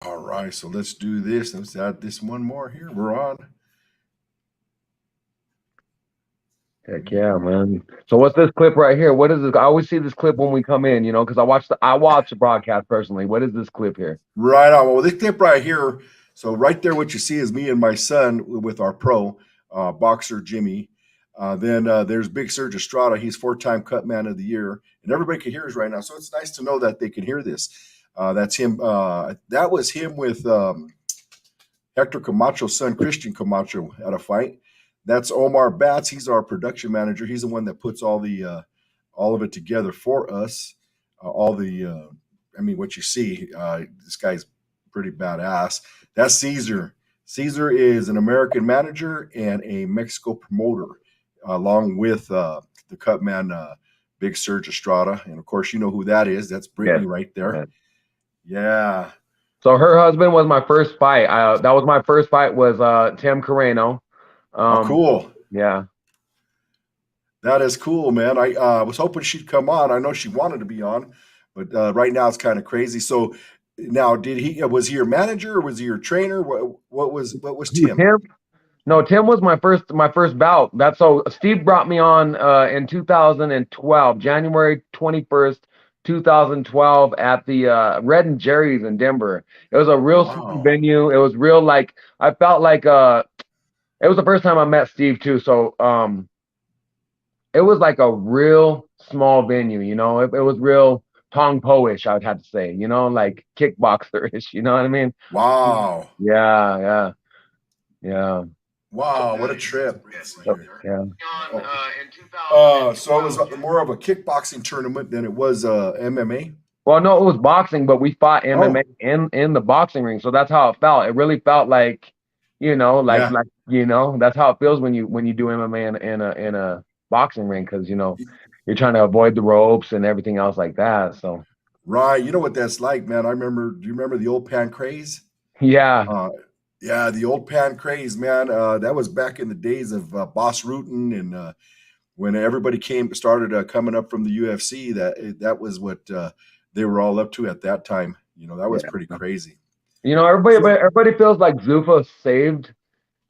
All right, so let's do this. Let's add this one more here. We're on. Heck yeah, man. So what's this clip right here? What is this? I always see this clip when we come in, because I watch the broadcast personally. What is this clip here? Right on. Well, this clip right here. So right there, what you see is me and my son with our pro boxer Jimmy. Then there's Big Serge Estrada. He's four-time Cut Man of the Year, and everybody can hear us right now. So it's nice to know that they can hear this. That's him. That was him with Hector Camacho's son, Christian Camacho, at a fight. That's Omar Batts. He's our production manager. He's the one that puts all of it together for us. All the I mean, what you see, this guy's pretty badass. That's Caesar. Caesar is an American manager and a Mexico promoter, along with the cut man, Big Serge Estrada. And of course, you know who that is. That's Yes. Brittany right there. Yes. Yeah. So her husband was my first fight. That was my first fight was Tim Carreno. Oh, Um, cool. yeah. That is cool, man. I was hoping she'd come on. I know she wanted to be on, but right now it's kind of crazy. So now, did he? Was he your manager or was he your trainer? What was Who, Tim? Tim? No, Tim was my first bout. That's so Steve brought me on in 2012, January 21st, 2012 at the Red and Jerry's in Denver. It was a real small Wow. venue. It was real like I felt like it was the first time I met Steve too. So it was like a real small venue, It was real Tong Po-ish, I would have to say, like kickboxer-ish, you know what I mean? Wow. Yeah, yeah, yeah. Wow. What a trip. Let's see So, here. yeah. Oh. So it was more of a kickboxing tournament than it was MMA. Well, no, it was boxing, but we fought MMA Oh, in the boxing ring, so that's how it felt. It really felt like, yeah. that's how it feels when you do MMA in a boxing ring, because you're trying to avoid the ropes and everything else like that. So Right. You know what that's like, man. I remember. Do you remember the old pan craze? yeah, Uh, yeah, the old pan craze, man. That was back in the days of Boss Rutan and when everybody started coming up from the UFC. That was what they were all up to at that time. That was yeah. pretty crazy. Everybody, So, but everybody feels like Zuffa saved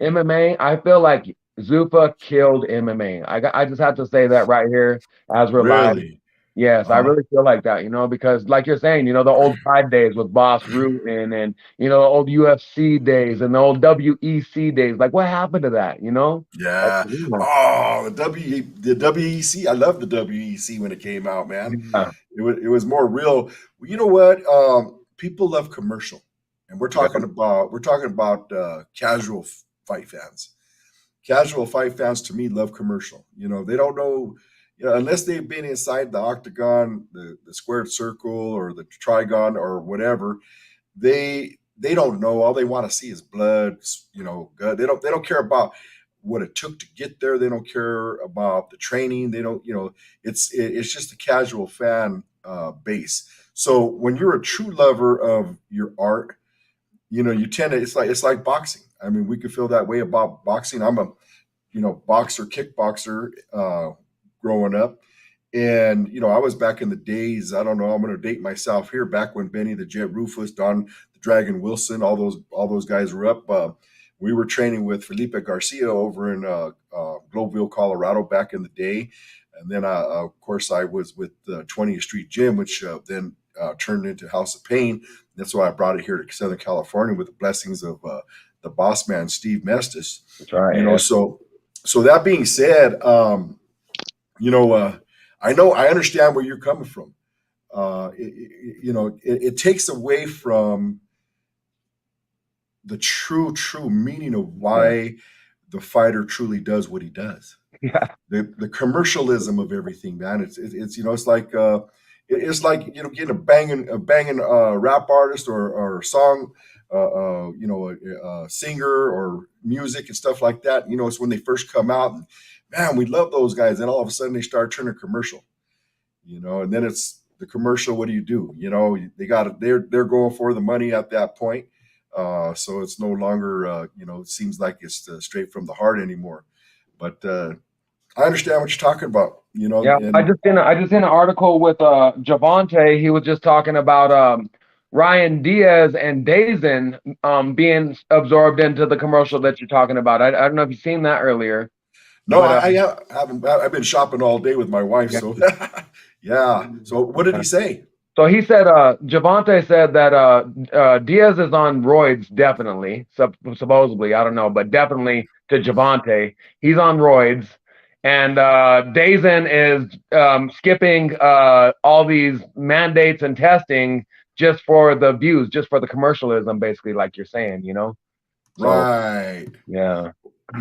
MMA. I feel like Zuffa killed MMA. I just have to say that right here as we're live. really, Yes, I uh, really feel like that, because like you're saying, the old Pride days with Boss Root and the old UFC days and the old WEC days. Like, what happened to that, Like, yeah. yeah, Oh, the WEC. I love the WEC when it came out, man. yeah, It was more real. You know what? People love commercial, and we're yeah, talking about casual fight fans. Casual fight fans to me love commercial. They don't know, unless they've been inside the octagon, the squared circle, or the trigon, or whatever. They don't know. All they want to see is blood. Gut. They don't care about what it took to get there. They don't care about the training. They don't. It's just a casual fan base. So when you're a true lover of your art, you tend to. It's like boxing. I mean, we could feel that way about boxing. I'm a boxer, kickboxer, growing up. And, I was back in the days, I don't know, I'm going to date myself here, back when Benny the Jet Rufus, Don the Dragon Wilson, all those guys were up. We were training with Felipe Garcia over in Globeville, Colorado back in the day. And then, of course, I was with 20th Street Gym, which then turned into House of Pain. That's why I brought it here to Southern California with the blessings of the boss man, Steve Mestis. that's right. You know, Yeah. so that being said, you know, I understand where you're coming from. It takes away from the true meaning of Yeah. why the fighter truly does what he does. Yeah. The commercialism of everything, man. It's like getting a banging rap artist or song, a singer or music and stuff like that. It's when they first come out, and man, we love those guys. And all of a sudden, they start turning commercial. And then it's the commercial. What do you do? They're going for the money at that point. So it's no longer, it seems like it's straight from the heart anymore. But I understand what you're talking about. Yeah, I And just seen an article with Javante. He was just talking about Ryan Diaz and Dazen being absorbed into the commercial that you're talking about. I don't know if you've seen that earlier, No, but I haven't. I've been shopping all day with my wife, yeah. so yeah. So what did he say? So he said, Javante said that Diaz is on roids, definitely, supposedly, I don't know, but definitely to Javante, he's on roids, and Dazen is skipping all these mandates and testing just for the views, just for the commercialism, basically, like you're saying, you know. So Right. yeah,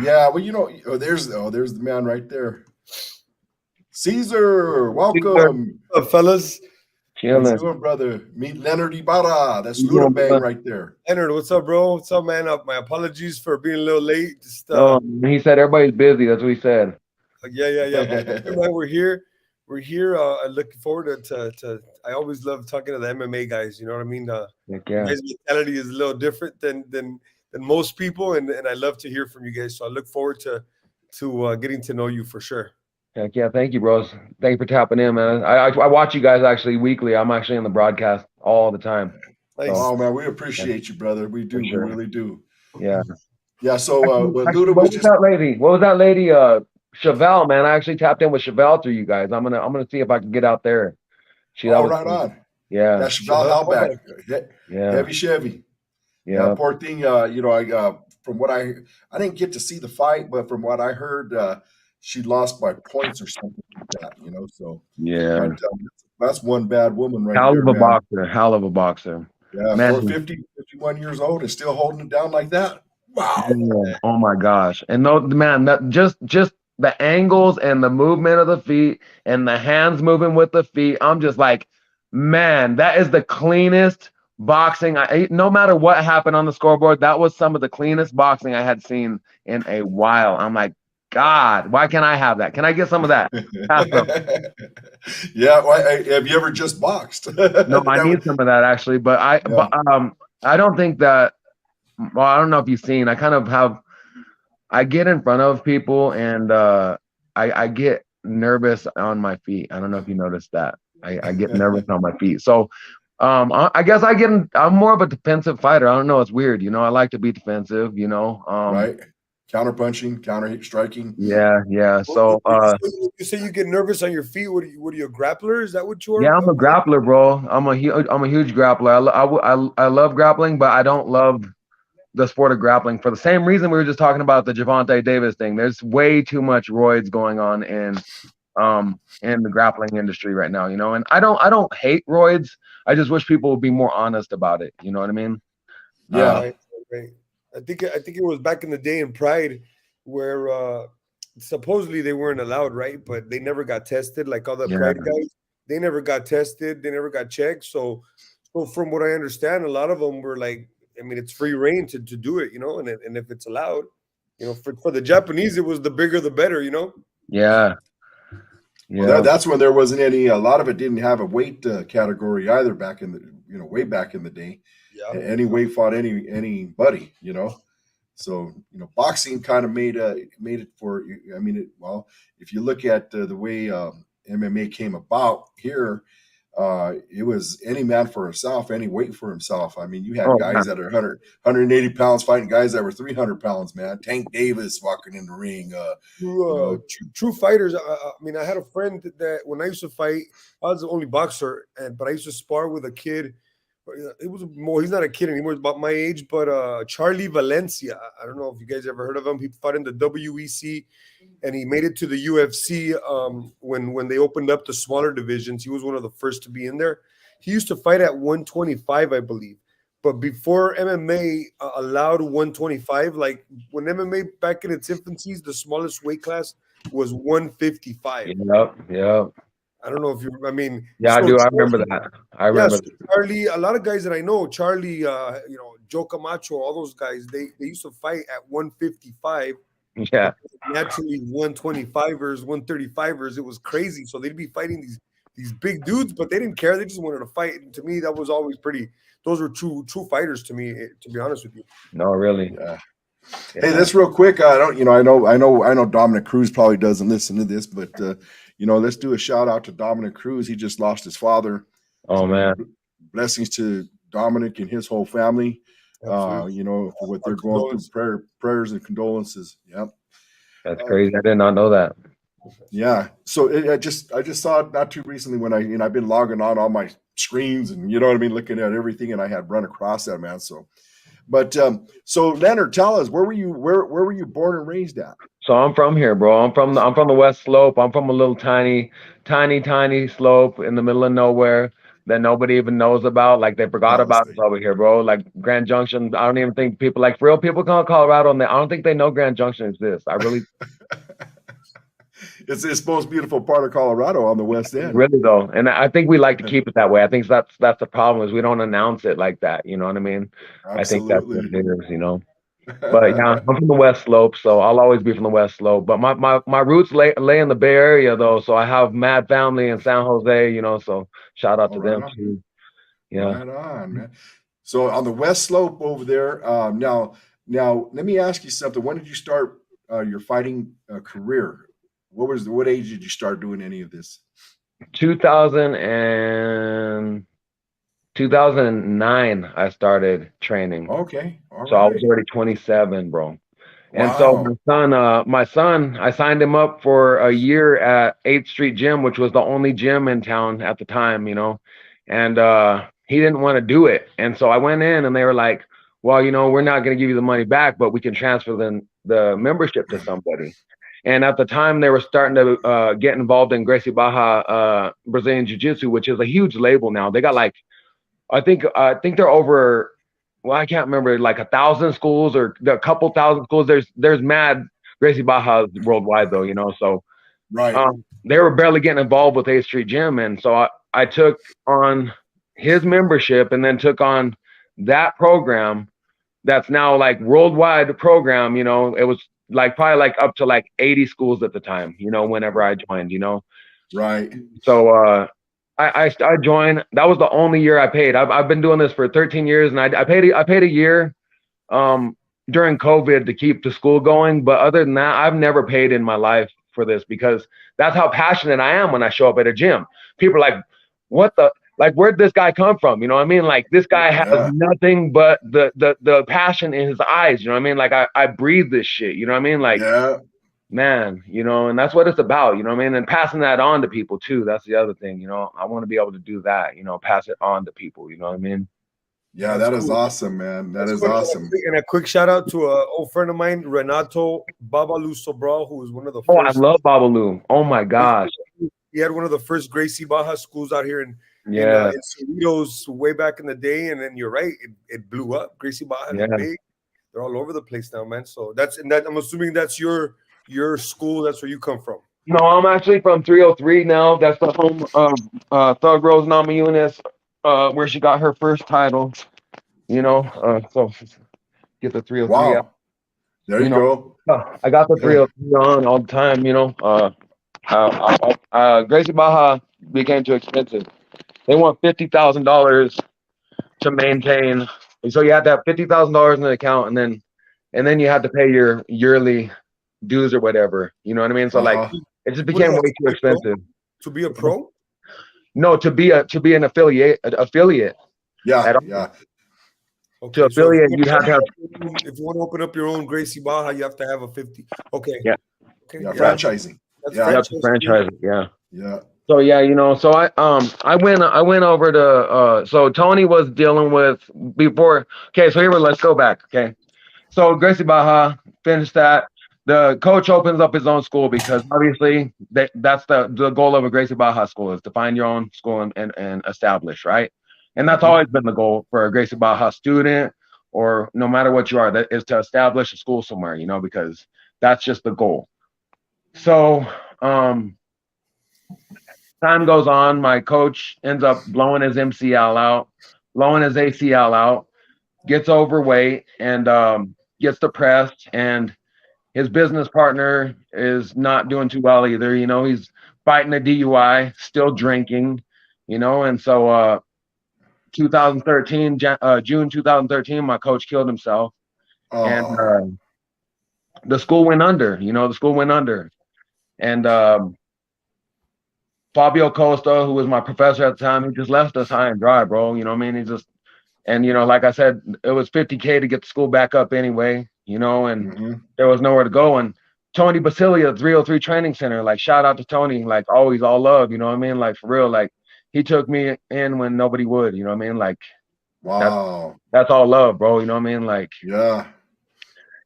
Yeah. Well, there's the man right there. Caesar, welcome. What's up, fellas? How you chilling. doing, brother? Meet Leanard Ybarra. That's You Luta doing, Bang brother? right there. Leonard, what's up, bro? What's up, man? My apologies for being a little late. Just He said everybody's busy. That's what he said. yeah. But man, we're here. We're here. Looking forward to. I always love talking to the MMA guys. You know what I mean? Like, You yeah. guys' mentality is a little different than most people, and I love to hear from you guys. So I look forward to getting to know you for sure. Heck yeah, thank you, bros. Thank you for tapping in, man. I watch you guys actually weekly. I'm actually in the broadcast all the time. Nice. Oh man, we appreciate you, brother. We do. sure. We really do. Yeah. Yeah. So what Actually, Luta what was was just. that lady? What was that lady? Chevelle, man. I actually tapped in with Chevelle through you guys. I'm gonna see if I can get out there. That Oh, was right cool. on. Yeah. Yeah, Chevelle Halbach, Yeah. heavy Chevy. Yeah. Poor thing. I from what I didn't get to see the fight, but from what I heard, she lost by points or something like that. So Yeah. but that's one bad woman right Hell there, of a man. boxer. Hell of a boxer. Yeah, Man. 51 years old and still holding it down like that. Wow. Yeah. Oh my gosh. And no, man, that just the angles and the movement of the feet and the hands moving with the feet. I'm just like, man, that is the cleanest boxing. No matter what happened on the scoreboard, that was some of the cleanest boxing I had seen in a while. I'm like, God, why can't I have that? Can I get some of that? Yeah. Have you ever just boxed? No, I need some of that actually, but I don't think that. Well, I don't know if you've seen. I get in front of people and I get nervous on my feet. I don't know if you noticed that. I get nervous on my feet. So I guess I'm more of a defensive fighter. I don't know. It's weird. I like to be defensive, Right. Counter punching, counter striking. Yeah. So you say you get nervous on your feet. What are you, a grappler? Is that what you are? yeah, I'm a grappler, bro. I'm a huge grappler. I love grappling, but I don't love the sport of grappling for the same reason we were just talking about the Javante Davis thing. There's way too much roids going on in the grappling industry right now, and I don't hate roids. I just wish people would be more honest about it. You know what I mean? Yeah. Right. I think it was back in the day in Pride where supposedly they weren't allowed, right? But they never got tested. Like all the Pride guys, they never got tested. They never got checked. So from what I understand, a lot of them were like, I mean, it's free reign to do it, and if it's allowed, for the Japanese, it was the bigger the better, Yeah. Well, that's when there wasn't any. A lot of it didn't have a weight category either back in the way back in the day. Yeah. Any weight fought anybody, So boxing kind of made it for. I mean, if you look at the way MMA came about here. It was any man for himself, any weight for himself. I mean, you had guys that are 180 pounds fighting guys that were 300 pounds, man. Tank Davis walking in the ring. True fighters. I mean, I had a friend that when I used to fight, I was the only boxer, but I used to spar with a kid. It was more. He's not a kid anymore. He's about my age, but Charlie Valencia. I don't know if you guys ever heard of him. He fought in the WEC, and he made it to the UFC when they opened up the smaller divisions. He was one of the first to be in there. He used to fight at 125, I believe. But before MMA allowed 125, like when MMA back in its infancies, the smallest weight class was 155. Yep. I don't know if you. I mean, yeah, I do. I remember that. I remember. So Charlie. A lot of guys that I know, Charlie, Joe Camacho, all those guys, they used to fight at 155. Yeah. Naturally, 125ers, 135ers. It was crazy. So they'd be fighting these big dudes, but they didn't care. They just wanted to fight. And to me, that was always pretty. Those were true fighters to me. To be honest with you. No, really. Yeah. Hey, that's real quick. I know Dominic Cruz probably doesn't listen to this, but let's do a shout out to Dominic Cruz. He just lost his father. Oh man. Blessings to Dominic and his whole family. Absolutely. You know, for what Our they're going through. condolences. Prayers and condolences. Yep. That's crazy. I did not know that. Yeah. So I just saw it not too recently when I've been logging on all my screens and you know what I mean, looking at everything, and I had run across that, man. So, but so Leonard, tell us, where were you born and raised at? So I'm from here, bro. I'm from the West Slope. I'm from a little tiny slope in the middle of nowhere that nobody even knows about. Like they forgot about us Palisade. over here, bro. Like Grand Junction. I don't even think people like real people come to Colorado and I don't think they know Grand Junction exists. I really It's the most beautiful part of Colorado on the west end. really though. And I think we like to keep it that way. I think that's the problem is we don't announce it like that. You know what I mean? I think that's what Absolutely. it is, you know. But yeah, I'm from the West Slope, so I'll always be from the West Slope. But my roots lay in the Bay Area though, so I have mad family in San Jose, you know. So shout out to Right them on. too. Yeah. Right on, man. So on the west slope over there, now let me ask you something. When did you start your fighting career? What age did you start doing any of this? 2000 and 2009, I started training. Okay, all So I was right. already 27, bro. And so Wow. my son, I signed him up for a year at 8th Street Gym, which was the only gym in town at the time, you know. And he didn't want to do it. And so I went in and they were like, well, you know, we're not going to give you the money back, but we can transfer the membership to somebody. And at the time, they were starting to get involved in Gracie Baja Brazilian Jiu-Jitsu, which is a huge label now. They got like, I think they're over, well, I can't remember, like 1,000 schools or a couple thousand schools. There's mad Gracie Bajas worldwide though, you know. So Right. they were barely getting involved with 8th Street Gym, and so I took on his membership and then took on that program that's now like worldwide program. You know, it was like probably like up to like 80 schools at the time. You know, whenever I joined, you know. Right. So I joined. That was the only year I paid. I've been doing this for 13 years, and I paid a year during COVID to keep the school going. But other than that, I've never paid in my life for this because that's how passionate I am when I show up at a gym. People are like, "What the? Like, where'd this guy come from?" You know what I mean? Like, this guy has Yeah. nothing but the passion in his eyes. You know what I mean? Like, I breathe this shit. You know what I mean? Like, Yeah. man, you know, and that's what it's about, you know what I mean? And passing that on to people too. That's the other thing, you know. I want to be able to do that, you know, pass it on to people, you know what I mean? Yeah, That's that is cool. awesome, man. That That's is cool. awesome. And a quick shout out to an old friend of mine, Renato Babalu Sobral, who was one of the Oh, I first. love Babalu. Oh my gosh. He had one of the first Gracie Baja schools out here in Yeah. Cerritos way back in the day. And then you're right, it blew up. Gracie Baja is Yeah. big. They're all over the place now, man. So I'm assuming that's your school. That's where you come from. No, I'm actually from 303 now. That's the home of Thug Rose Nama Eunice, where she got her first title, you know. So get the 303 out. Wow. There you You know, go. I got the 303 on all the time, you know. Gracie Baja became too expensive. They want $50,000 to maintain. So you had to have $50,000 in the account, and then you had to pay your yearly dues or whatever. You know what I mean? So like, it just became way too expensive. To be a pro? No, to be an affiliate. Yeah. Yeah. Okay, To affiliate, you'd have to have. If you want to open up your own Gracie Baja, you have to have a 50. Okay. Yeah. Okay. Yeah. Franchising. That's Yeah. You have to franchise it. Yeah. Yeah. So yeah, you know, so I went over to so Tony was dealing with before. Okay, so let's go back. Okay, so Gracie Baja finished that. The coach opens up his own school because obviously that's the goal of a Gracie Baja school is to find your own school and establish, right? And that's always been the goal for a Gracie Baja student, or no matter what you are, that is to establish a school somewhere, you know, because that's just the goal. So time goes on, my coach ends up blowing his MCL out, blowing his ACL out, gets overweight, and gets depressed. And his business partner is not doing too well either. You know, he's fighting a DUI, still drinking, you know. And so 2013, June 2013, my coach killed himself. And the school went under, you know, And Fabio Costa, who was my professor at the time, he just left us high and dry, bro. You know what I mean? And like I said, it was $50K to get the school back up anyway, and Mm-hmm. there was nowhere to go. And Tony Basilia, 303 Training Center, like shout out to Tony, like always all love, you know what I mean? Like for real, like he took me in when nobody would, you know what I mean? Like Wow. that's all love, bro. You know what I mean? Like, Yeah.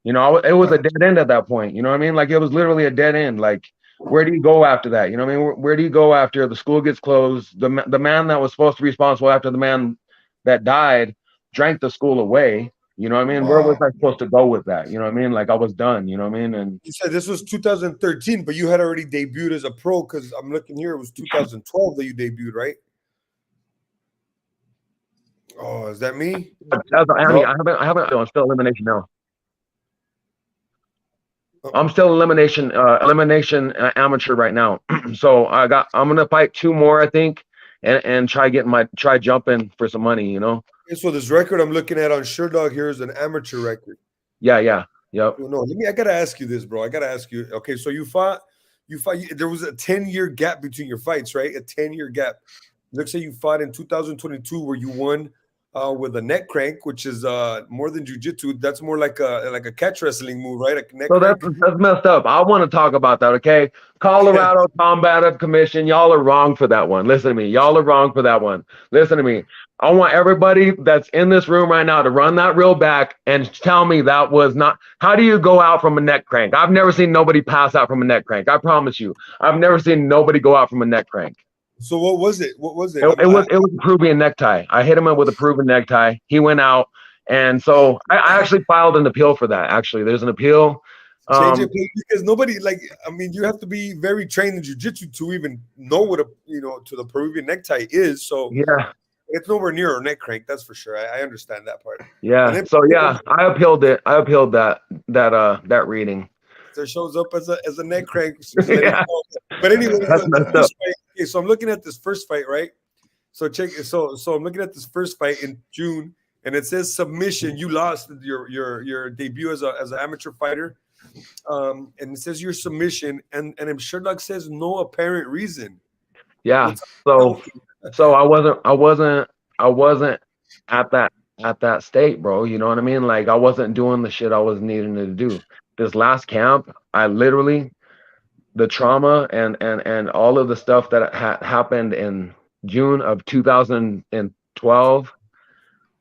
it was Yeah. a dead end at that point, you know what I mean? Like it was literally a dead end. Like where do you go after that? You know what I mean? Where do you go after the school gets closed? The man that was supposed to be responsible after the man that died drank the school away. You know what I mean? Where was Wow. I supposed to go with that? You know what I mean? Like I was done. You know what I mean? And You said this was 2013, but you had already debuted as a pro because I'm looking here. It was 2012 that you debuted, right? Oh, is that me? Annie, No. I haven't. I'm still elimination now. Oh, I'm still elimination amateur right now. So I'm gonna fight 2 more, I think, and try jumping for some money. You know? okay, so this record I'm looking at on SureDog here is an amateur record. Yeah, yeah, yep. No, I gotta ask you this, bro. I gotta ask you. Okay, so you fought. There was a 10-year gap between your fights, right? A 10-year gap. Looks like you fought in 2022 where you won with a neck crank, which is more than jujitsu. That's more like a catch wrestling move, right? A neck So crank. that's messed up. I want to talk about that, okay? Colorado Combative Commission, y'all are wrong for that one. Listen to me. Y'all are wrong for that one. Listen to me. I want everybody that's in this room right now to run that reel back and tell me that was not. How do you go out from a neck crank? I've never seen nobody pass out from a neck crank. I promise you. I've never seen nobody go out from a neck crank. So what was it? What was it? It was a Peruvian necktie. I hit him with a Peruvian necktie. He went out. And so I actually filed an appeal for that. Actually, there's an appeal. Change it, because nobody you have to be very trained in jiu-jitsu to even know what to the Peruvian necktie is. So yeah, it's nowhere near a neck crank, that's for sure. I understand that part. yeah. So yeah, I appealed it. I appealed that reading. So it shows up as a neck crank. Yeah. But anyway, That's messed up. okay, so I'm looking at this first fight, right? So check. So I'm looking at this first fight in June, and it says submission. You lost your debut as an amateur fighter. And it says your submission, and Sherlock says no apparent reason. Yeah. So I wasn't at that state, bro. You know what I mean? Like I wasn't doing the shit I was needing to do. This last camp, I literally the trauma and all of the stuff that happened in June of 2012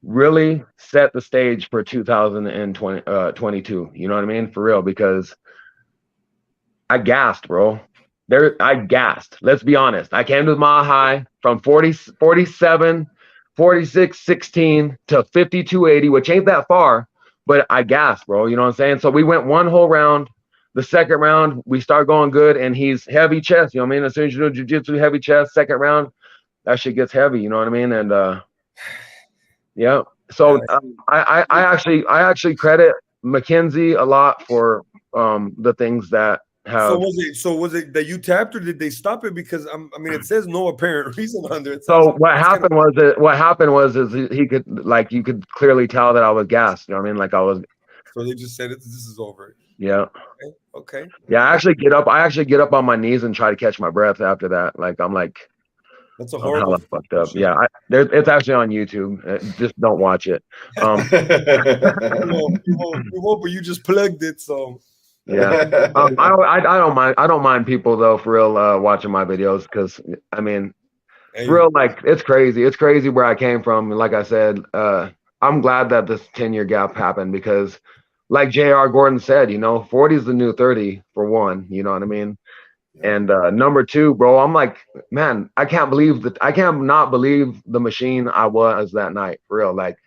really set the stage for 2022. You know what I mean? For real, because I gassed, bro. I gassed. Let's be honest. I came to the mile high from 47, 46, 16 to 5280, which ain't that far, but I gassed, bro. You know what I'm saying? So we went one whole round. The second round, we start going good, and he's heavy chest. You know what I mean? As soon as you do jiu-jitsu, heavy chest. Second round, that shit gets heavy. You know what I mean? And yeah. So I actually credit McKenzie a lot for the things that have. So was it that you tapped, or did they stop it? Because it says no apparent reason under it. So what happened was he could, like, you could clearly tell that I was gassed. You know what I mean? Like I was. So they just said this is over. Yeah. Okay. Yeah, I actually get up on my knees and try to catch my breath after that. Like I'm like, that's a horrible. Fucked up. Yeah, it's actually on YouTube. Just don't watch it. You won't, but you just plugged it, so. Yeah, I don't mind people though, for real, watching my videos, because for real, like it's crazy where I came from. Like I said, I'm glad that this 10-year gap happened, because like J.R. Gordon said, 40 is the new 30 for one. You know what I mean? And number two, bro, I'm like, man, I can't not believe the machine I was that night, for real. Like,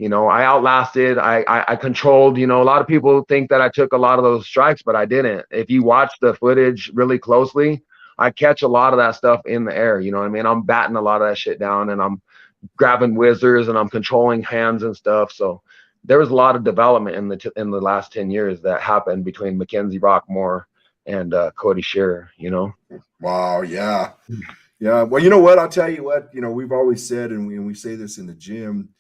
I outlasted, I controlled. A lot of people think that I took a lot of those strikes, but I didn't. If you watch the footage really closely, I catch a lot of that stuff in the air. You know what I mean? I'm batting a lot of that shit down, and I'm grabbing whizzers, and I'm controlling hands and stuff. So there was a lot of development in the last 10 years that happened between Mackenzie Rockmore and Cody Shearer. Wow. Yeah. Yeah. Well, you know what? I'll tell you what, we've always said, and we say this in the gym,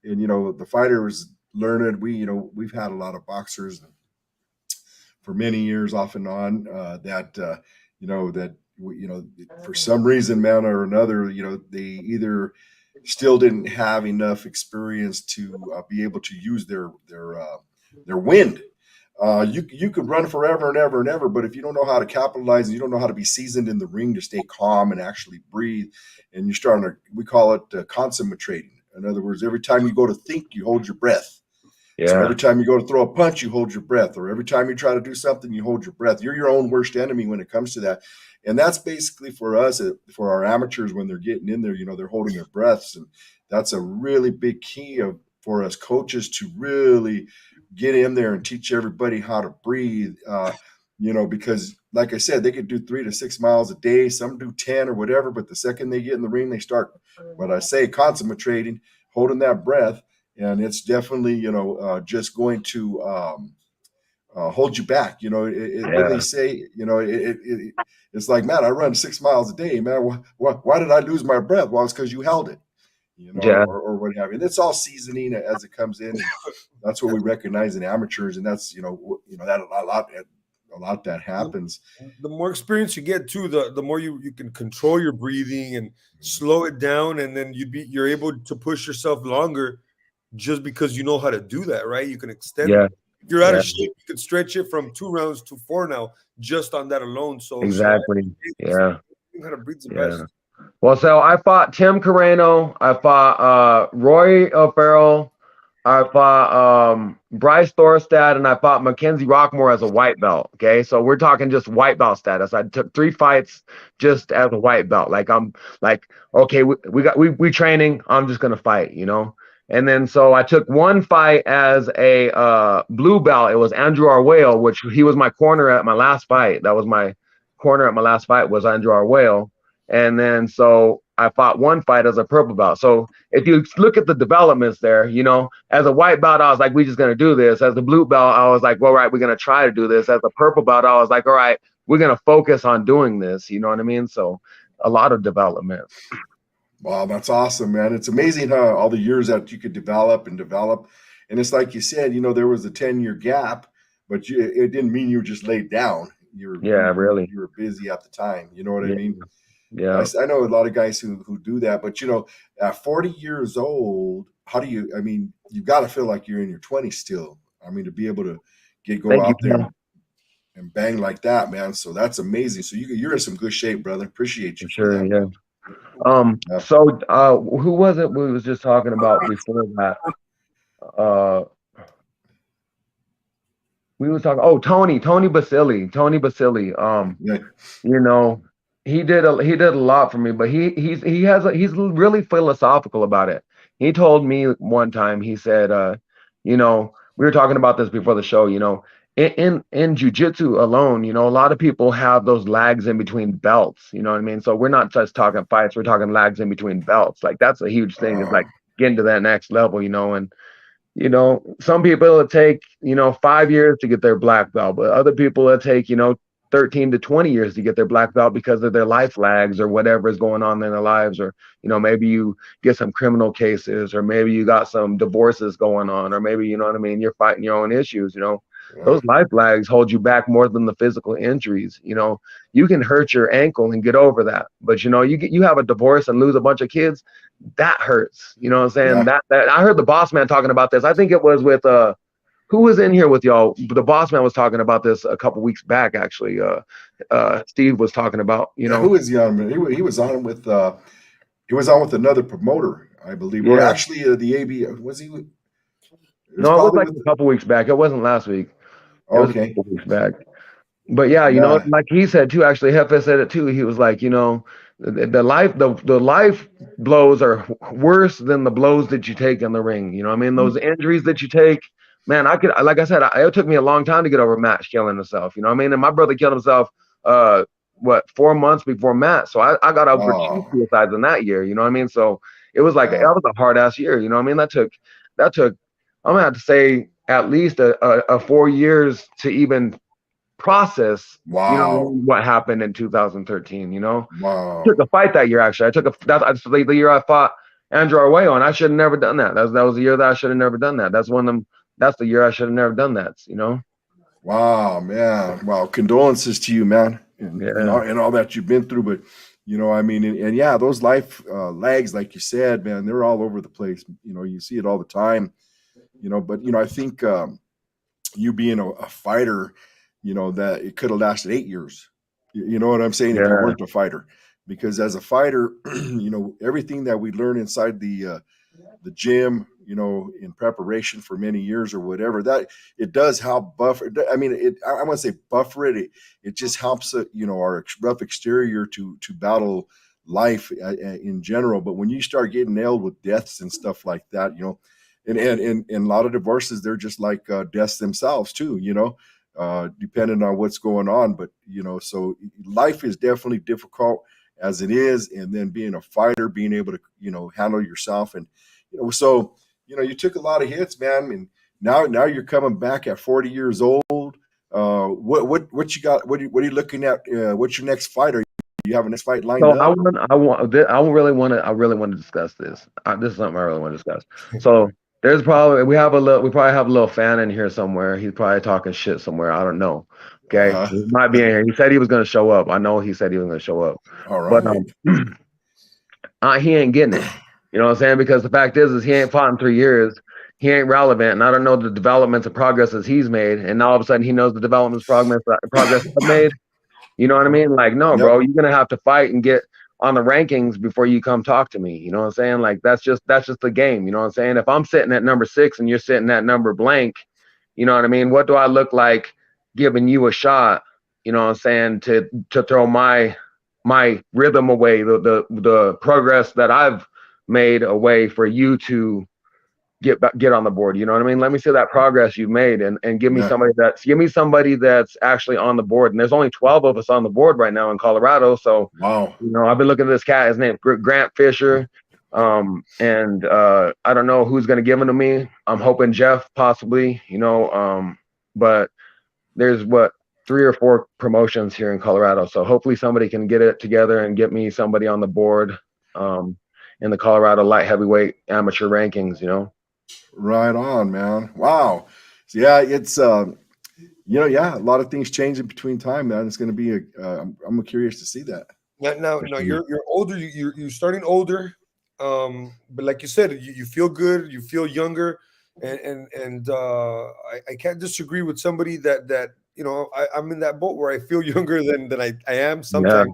and, the fighters learn it. We've had a lot of boxers for many years off and on, that for some reason, man or another, they either still didn't have enough experience to be able to use their wind. You could run forever and ever and ever, but if you don't know how to capitalize and you don't know how to be seasoned in the ring to stay calm and actually breathe, and you're starting to, we call it concentrating. In other words, every time you go to think, you hold your breath. So Yeah. every time you go to throw a punch, you hold your breath, or every time you try to do something, you hold your breath. You're your own worst enemy when it comes to that. And that's basically for us, for our amateurs, when they're getting in there, they're holding their breaths. And that's a really big key for us coaches to really get in there and teach everybody how to breathe, because like I said, they could do 3 to 6 miles a day. Some do 10 or whatever, but the second they get in the ring, they start, what I say, concentrating, holding that breath. And it's definitely, just going to hold you back. What they say, it's like, man, I run 6 miles a day, man. Why did I lose my breath? Well, it's because you held it, Yeah. or what have you. And it's all seasoning as it comes in. And that's what we recognize in amateurs. And that's, that a lot that happens. The more experience you get too, the more you can control your breathing and slow it down, and then you're able to push yourself longer just because you know how to do that, right? You can extend Yeah. If you're out of shape, you can stretch it from 2 rounds to 4 now just on that alone. So Exactly. Yeah. how to breathe the Yeah. best. Well, so I fought Tim Carreno. I fought Roy Farrell. I fought Bryce Thorstad, and I fought Mackenzie Rockmore as a white belt. Okay, so we're talking just white belt status. I took 3 fights just as a white belt. Like I'm like, okay, we training. I'm just gonna fight, And then so I took 1 fight as a blue belt. It was Andrew Arguello, which he was my corner at my last fight. That was my corner at my last fight was Andrew Arguello. And then so I fought 1 fight as a purple belt. So if you look at the developments there, as a white belt, I was like, we're just going to do this. As a blue belt, I was like, well, right, we're going to try to do this. As a purple belt, I was like, all right, we're going to focus on doing this. You know what I mean? So a lot of development. Wow, that's awesome, man. It's amazing how all the years that you could develop. And it's like you said, there was a 10-year gap, but it didn't mean you just laid down. Really. You were busy at the time. You know what I mean? Yeah. I know a lot of guys who do that, but at 40 years old, you've got to feel like you're in your 20s still. To be able to go out there and bang like that, man. So that's amazing. So you're in some good shape, brother. Appreciate you for that. Yeah. So who was it we was just talking about before that? We were talking. Oh, Tony Basile. He did a lot for me, but he's really philosophical about it. He told me one time. He said, we were talking about this before the show. In jiu-jitsu alone, a lot of people have those lags in between belts. You know what I mean? So we're not just talking fights. We're talking lags in between belts. Like that's a huge thing. It's like getting to that next level. And some people it take 5 years to get their black belt, but other people it take 13 to 20 years to get their black belt because of their life lags or whatever is going on in their lives, or maybe you get some criminal cases, or maybe you got some divorces going on, or maybe you're fighting your own issues. Those life lags hold you back more than the physical injuries. You can hurt your ankle and get over that, but you have a divorce and lose a bunch of kids, that hurts. You know what I'm saying? Yeah. That I heard the boss man talking about this. I think it was with who was in here with y'all? The boss man was talking about this a couple weeks back, actually. Steve was talking about, who was he on? He was on with another promoter, I believe. Or actually the AB was he? No, it was like a couple weeks back. It wasn't last week. It was a couple weeks back. But yeah, like he said too, actually Hefe said it too. He was like, the life blows are worse than the blows that you take in the ring. Those injuries that you take, man, like I said, it took me a long time to get over Matt killing himself. And my brother killed himself 4 months before Matt. So I got over 2 suicides in that year. So it was like that was a hard ass year. That took I'm gonna have to say at least a 4 years to even process what happened in 2013. I took a fight that year. Actually, that's the year I fought Andrew Arguello, and I should have never done that. That was the year that I should have never done that. That's the year I should have never done that. Wow, man. Wow, condolences to you, man, and all that you've been through. But You know, I mean, and yeah, those life lags, like you said, man, they're all over the place. You know, you see it all the time. You know, but I think you being a fighter, that it could have lasted 8 years. You know what I'm saying? If you Yeah. weren't a fighter, because as a fighter, everything that we learn inside the gym, in preparation for many years or whatever, that it does help buffer. I mean, I want to say buffer it. It just helps, our rough exterior to battle life in general. But when you start getting nailed with deaths and stuff like that, and a lot of divorces, they're just like deaths themselves too, depending on what's going on. But, so life is definitely difficult as it is. And then being a fighter, being able to, handle yourself. And, so, you took a lot of hits, man. And now you're coming back at 40 years old. What you got? What are you looking at? What's your next fight? Do you have a next fight lined So up? I really want to discuss this. This is something I really want to discuss. So we probably have a little fan in here somewhere. He's probably talking shit somewhere. I don't know. Okay, Uh-huh. he might be in here. He said he was going to show up. I know he said he was going to show up. All But right. he ain't getting it. You know what I'm saying? Because the fact is he ain't fought in 3 years. He ain't relevant, and I don't know the developments and progresses he's made. And now all of a sudden he knows the developments progress I've made. You know what I mean? Like, no, Yep. bro, you're gonna have to fight and get on the rankings before you come talk to me. You know what I'm saying? Like, that's just the game. You know what I'm saying? If I'm sitting at number 6 and you're sitting at number blank, you know what I mean? What do I look like giving you a shot? You know what I'm saying? To throw my rhythm away, the progress that I've made away for you to get on the board. You know what I mean? Let me see that progress you've made and give me Yeah. somebody that's actually on the board. And there's only 12 of us on the board right now in Colorado. So, Wow. I've been looking at this cat. His name Grant Fisher. And I don't know who's going to give him to me. I'm hoping Jeff possibly, but there's 3 or 4 promotions here in Colorado. So hopefully somebody can get it together and get me somebody on the board in the Colorado light heavyweight amateur rankings, Right on, man. Wow. So yeah, it's yeah, a lot of things change in between time, man. It's going to be I'm curious to see that. Now, you're older. You're starting older, but like you said, you feel good. You feel younger, and I can't disagree with somebody that I'm in that boat where I feel younger than I am Yeah. sometimes.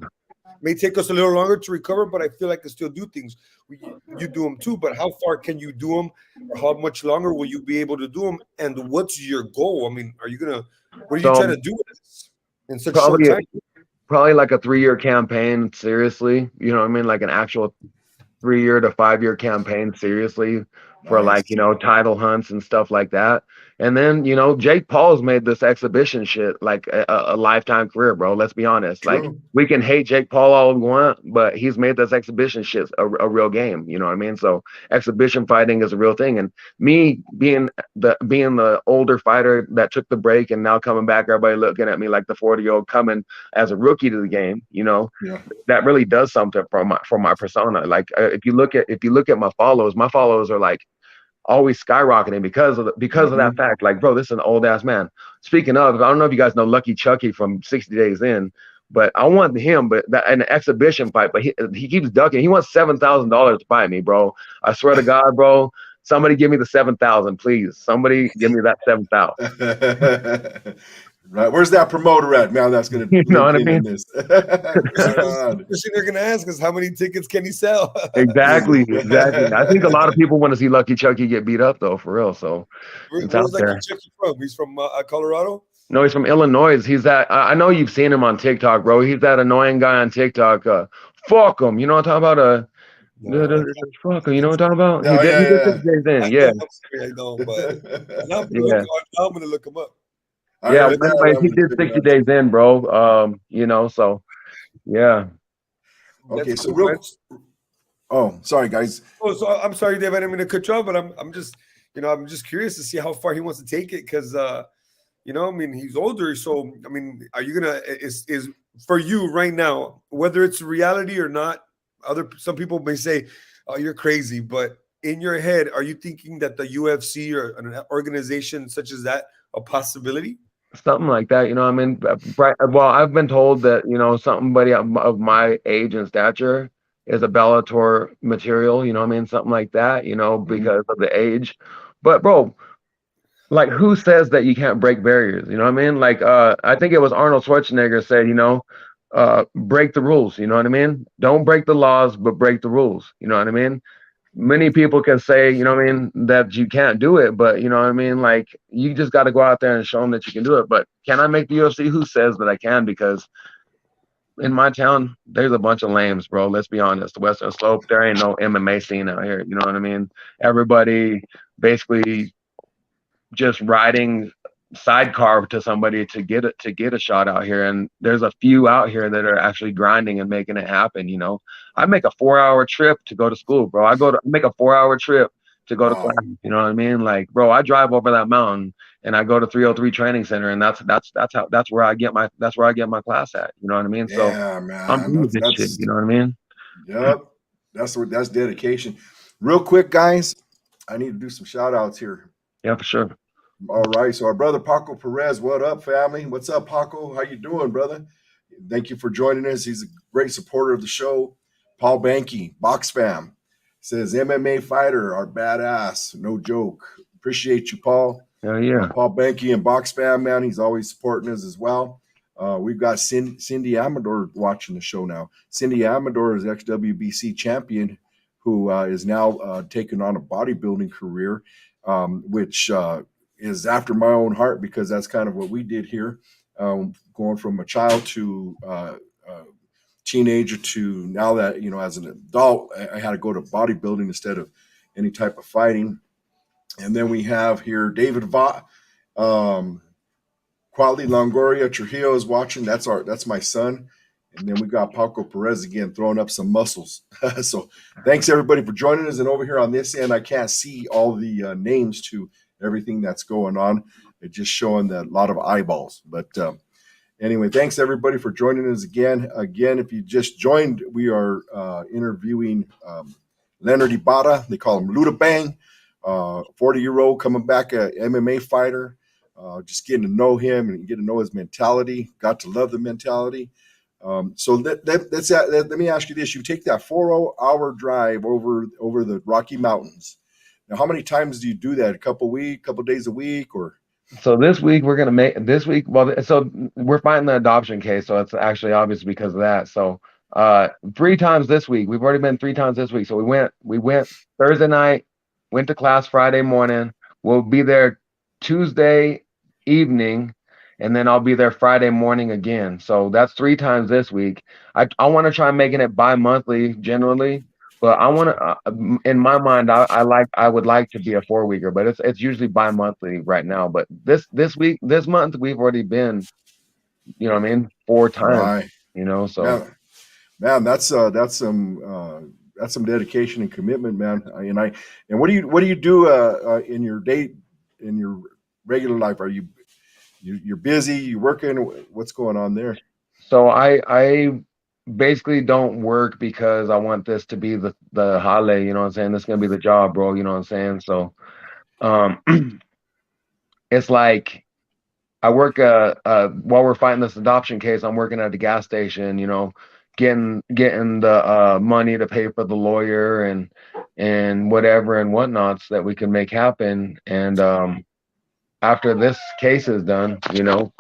May take us a little longer to recover, but I feel like I can still do things. You do them too, but how far can you do them, or how much longer will you be able to do them? And what's your goal? I mean, what are you So trying to do with this in such short time? probably like a 3-year campaign, seriously. You know what I mean? Like an actual 3-year to 5-year campaign, seriously, for Nice. like, title hunts and stuff like that. And then, Jake Paul's made this exhibition shit like a lifetime career, bro. Let's be honest. Like, True. we can hate Jake Paul all we want, but he's made this exhibition shit a real game. You know what I mean? So exhibition fighting is a real thing. And me being the older fighter that took the break and now coming back, everybody looking at me like the 40-year-old coming as a rookie to the game, Yeah. that really does something for my persona. Like if you look at my followers are like always skyrocketing because of that fact. Like, bro, this is an old ass man. Speaking of, I don't know if you guys know Lucky Chucky from 60 Days In, but I want him, but an exhibition fight. But he keeps ducking. He wants $7,000 to fight me, bro. I swear to God, bro. Somebody give me the 7,000, please. Somebody give me that 7,000. Right. Where's that promoter at, man? That's going to You know link what I in mean? this. The question they're gonna ask is how many tickets can he sell? Exactly. I think a lot of people want to see Lucky Chucky get beat up, though, for real. So it's out Where's Lucky there. Chucky from? He's from Colorado. No, he's from Illinois. He's that. I know you've seen him on TikTok, bro. He's that annoying guy on TikTok. Fuck him. You know what I'm talking about? Fuck him. You know what I'm talking about? Yeah, He did 6 days in. Yeah. I don't, but now Yeah. I'm gonna look him up. Yeah. I bet Anyways, I'm he gonna did check 60 it out. days in, bro. So yeah. Okay, That's so cool, man. oh, sorry guys. Oh, so I'm sorry, Dave. I didn't mean to cut you off, but I'm just I'm just curious to see how far he wants to take it because I mean he's older, so I mean, are you gonna is for you right now, whether it's reality or not? Some people may say, "Oh, you're crazy," but in your head, are you thinking that the UFC or an organization such as that a possibility? Something like that, you know. I mean, right, well, I've been told that, you know, somebody of my age and stature is a Bellator material, you know what I mean? Something like that, you know, because of the age. But bro, like who says that you can't break barriers? You know what I mean? Like I think it was Arnold Schwarzenegger said, you know, break the rules, you know what I mean? Don't break the laws, but break the rules. You know what I mean? Many people can say, you know what I mean, that you can't do it, but you know what I mean? Like you just got to go out there and show them that you can do it. But can I make the UFC? Who says that I can? Because in my town, there's a bunch of lames, bro. Let's be honest. The Western Slope, there ain't no MMA scene out here. You know what I mean? Everybody basically just riding sidecar to somebody to get a shot out here, and there's a few out here that are actually grinding and making it happen. You know, I make a 4 hour trip to go to school, bro. Make a 4 hour trip to go to class. Wow. You know what I mean? Like, bro, I drive over that mountain and I go to 303 training center, and that's where I get my class at. You know what I mean? So Yeah, I'm man. doing this shit. That's You know what I mean? yep. That's dedication. Real quick, guys, I need to do some shout outs here. Yeah, for sure. All right. So our brother Paco Perez, what up, family? What's up, Paco? How you doing, brother? Thank you for joining us. He's a great supporter of the show. Paul Banky, Box Fam, says MMA fighter are badass. No joke. Appreciate you, Paul. Hell yeah. Paul Banky and Box Fam, man, he's always supporting us as well. We've got Cindy Amador watching the show now. Cindy Amador is ex-WBC champion who is now taking on a bodybuilding career, which is after my own heart because that's kind of what we did here, going from a child to teenager to now that, you know, as an adult, I had to go to bodybuilding instead of any type of fighting. And then we have here David Vaught, Quali Longoria Trujillo is watching. That's my son. And then we got Paco Perez again throwing up some muscles. So thanks everybody for joining us. And over here on this end, I can't see all the names to everything that's going on. It's just showing that a lot of eyeballs. But anyway, thanks everybody for joining us again. Again, if you just joined, we are interviewing Leanard Ybarra. They call him Luta Bang, 40-year-old coming back, a MMA fighter. Just getting to know him and getting to know his mentality. Got to love the mentality. So let me ask you this: you take that 4-hour drive over the Rocky Mountains. Now, how many times do you do that? A couple days a week, or? So this week we're gonna make this week. Well, so we're fighting the adoption case, so it's actually obvious because of that. So 3 times this week. We've already been 3 times this week. So we went Thursday night, went to class Friday morning. We'll be there Tuesday evening, and then I'll be there Friday morning again. So that's 3 times this week. I want to try making it bi-monthly generally. But I want to, in my mind, I would like to be a 4-weeker, but it's usually bi-monthly right now. But this month, we've already been, you know what I mean, 4 times, Right, you know. So man, that's some dedication and commitment, man. And what do you do in your in your regular life? Are you're busy? You working? What's going on there? so I basically don't work because I want this to be the hale, you know what I'm saying? This is gonna be the job, bro. You know what I'm saying? So um, it's like I work while we're fighting this adoption case, I'm working at the gas station, you know, getting the money to pay for the lawyer and whatever and whatnots that we can make happen. And after this case is done, you know,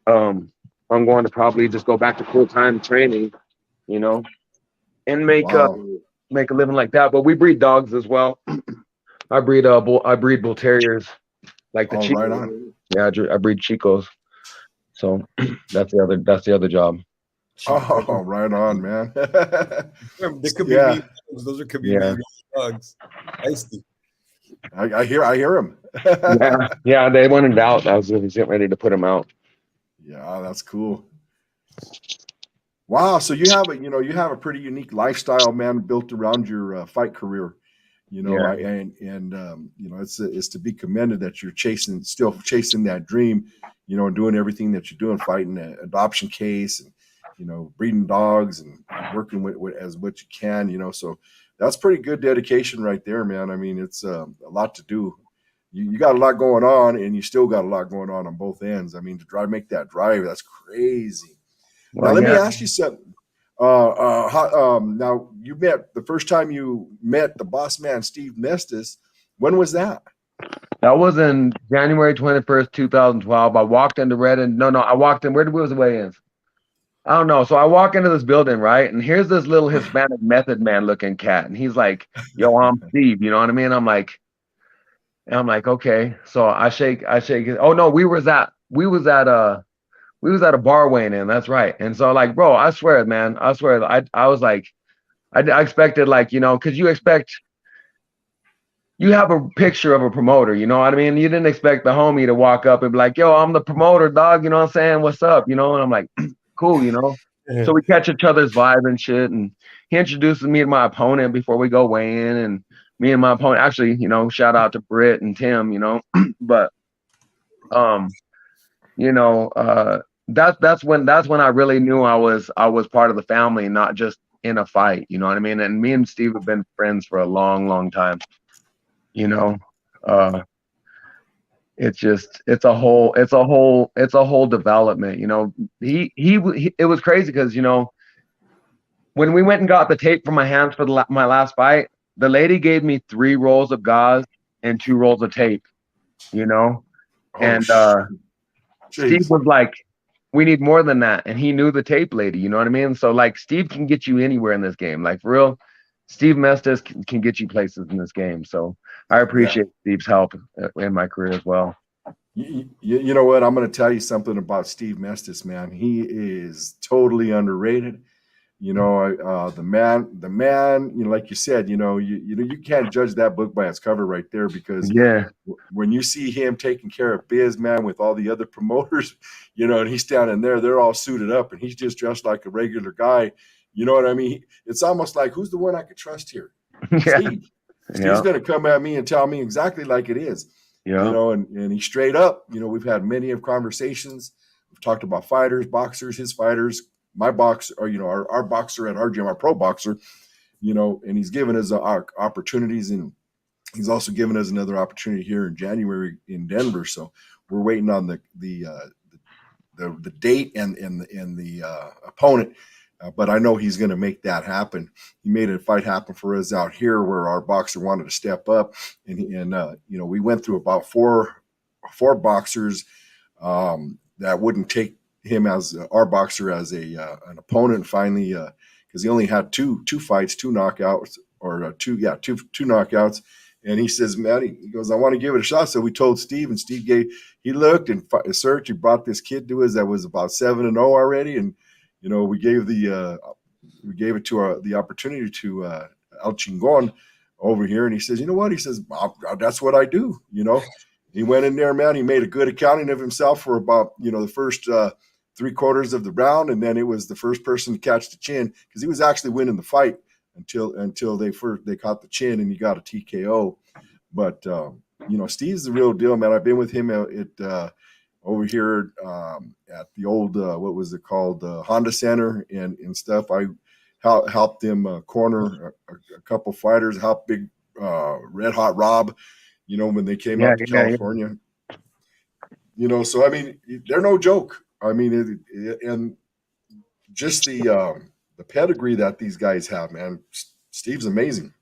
um I'm going to probably just go back to full-time training, you know, and Wow. make a living like that. But we breed dogs as well. I breed bull terriers like the Oh, right on. Chicos. Yeah, I breed Chicos. So that's the other job. Oh, right on, man. They could be Yeah, mean dogs. Those could be Yeah. mean dogs. Feisty. I hear him. Yeah. Yeah, they went in doubt. I was getting ready to put them out. Yeah, that's cool. Wow. So you have a pretty unique lifestyle, man, built around your fight career. You know, Yeah. it's to be commended that you're still chasing that dream, you know, and doing everything that you're doing, fighting an adoption case and, you know, breeding dogs and working with as what you can, you know. So that's pretty good dedication right there, man. I mean, it's a lot to do. you got a lot going on, and you still got a lot going on both ends. I mean, to make that drive, that's crazy. Now, Well, let me yeah, ask you something. Now, you met the first time you met the boss man, Steve Mestis. When was that? that was in January 21st, 2012. I walked into Redden. No, I walked in. Where was the weigh-ins? I don't know. So I walk into this building, right? And here's this little Hispanic Method Man looking cat. And he's like, yo, I'm Steve. You know what I mean? I'm like, okay. So I shake it. Oh no, we was at a bar weighing in. That's right. And so like, bro, I swear, man, I was like, I expected like, because you have a picture of a promoter, you know what I mean? You didn't expect the homie to walk up and be like, yo, I'm the promoter, dog. You know what I'm saying? What's up? And I'm like, cool, So we catch each other's vibe and shit. And he introduces me to my opponent before we go weigh in. And me and my opponent, actually, shout out to Britt and Tim, but, that's when I really knew I was part of the family, not just in a fight. You know what I mean? And me and Steve have been friends for a long, long time. It's a whole development. It was crazy because when we went and got the tape from my hands for my last fight, the lady gave me 3 rolls of gauze and 2 rolls of tape. And Steve was like, we need more than that, and he knew the tape lady. You know what I mean? So like, Steve can get you anywhere in this game, like for real. Steve Mestis can get you places in this game. So I appreciate Steve's help in my career as well. You know what? I'm going to tell you something about Steve Mestis, man. He is totally underrated. The man. Like you said, you can't judge that book by its cover right there, because when you see him taking care of biz, man, with all the other promoters, and he's standing there, they're all suited up, and he's just dressed like a regular guy. You know what I mean? It's almost like, who's the one I could trust here? Steve. Steve's going to come at me and tell me exactly like it is. And he's straight up. We've had many of conversations. We've talked about fighters, boxers, his fighters, my boxer, or our boxer at our gym, our pro boxer, and he's given us our opportunities, and he's also given us another opportunity here in January in Denver. So we're waiting on the date and the opponent. But I know he's going to make that happen. He made a fight happen for us out here where our boxer wanted to step up, and we went through about four boxers that wouldn't take him as our boxer as an opponent. Finally, because he only had two fights, 2 knockouts, or two knockouts. And he says, Matty, he goes, I want to give it a shot. So we told Steve, and Steve he looked and searched. He brought this kid to us that was about 7-0 already, and we gave it to the opportunity to El Chingon over here, and he says, you know what? He says, that's what I do. He went in there, man. He made a good accounting of himself for about the first 3/4 of the round, and then it was the first person to catch the chin, because he was actually winning the fight until they caught the chin and he got a TKO. But Steve's the real deal, man. I've been with him at over here at the old what was it called, Honda Center and stuff. I helped him corner a couple fighters, helped Big Red Hot Rob, when they came out to California. So I mean, they're no joke. I mean, and just the pedigree that these guys have, man. Steve's amazing.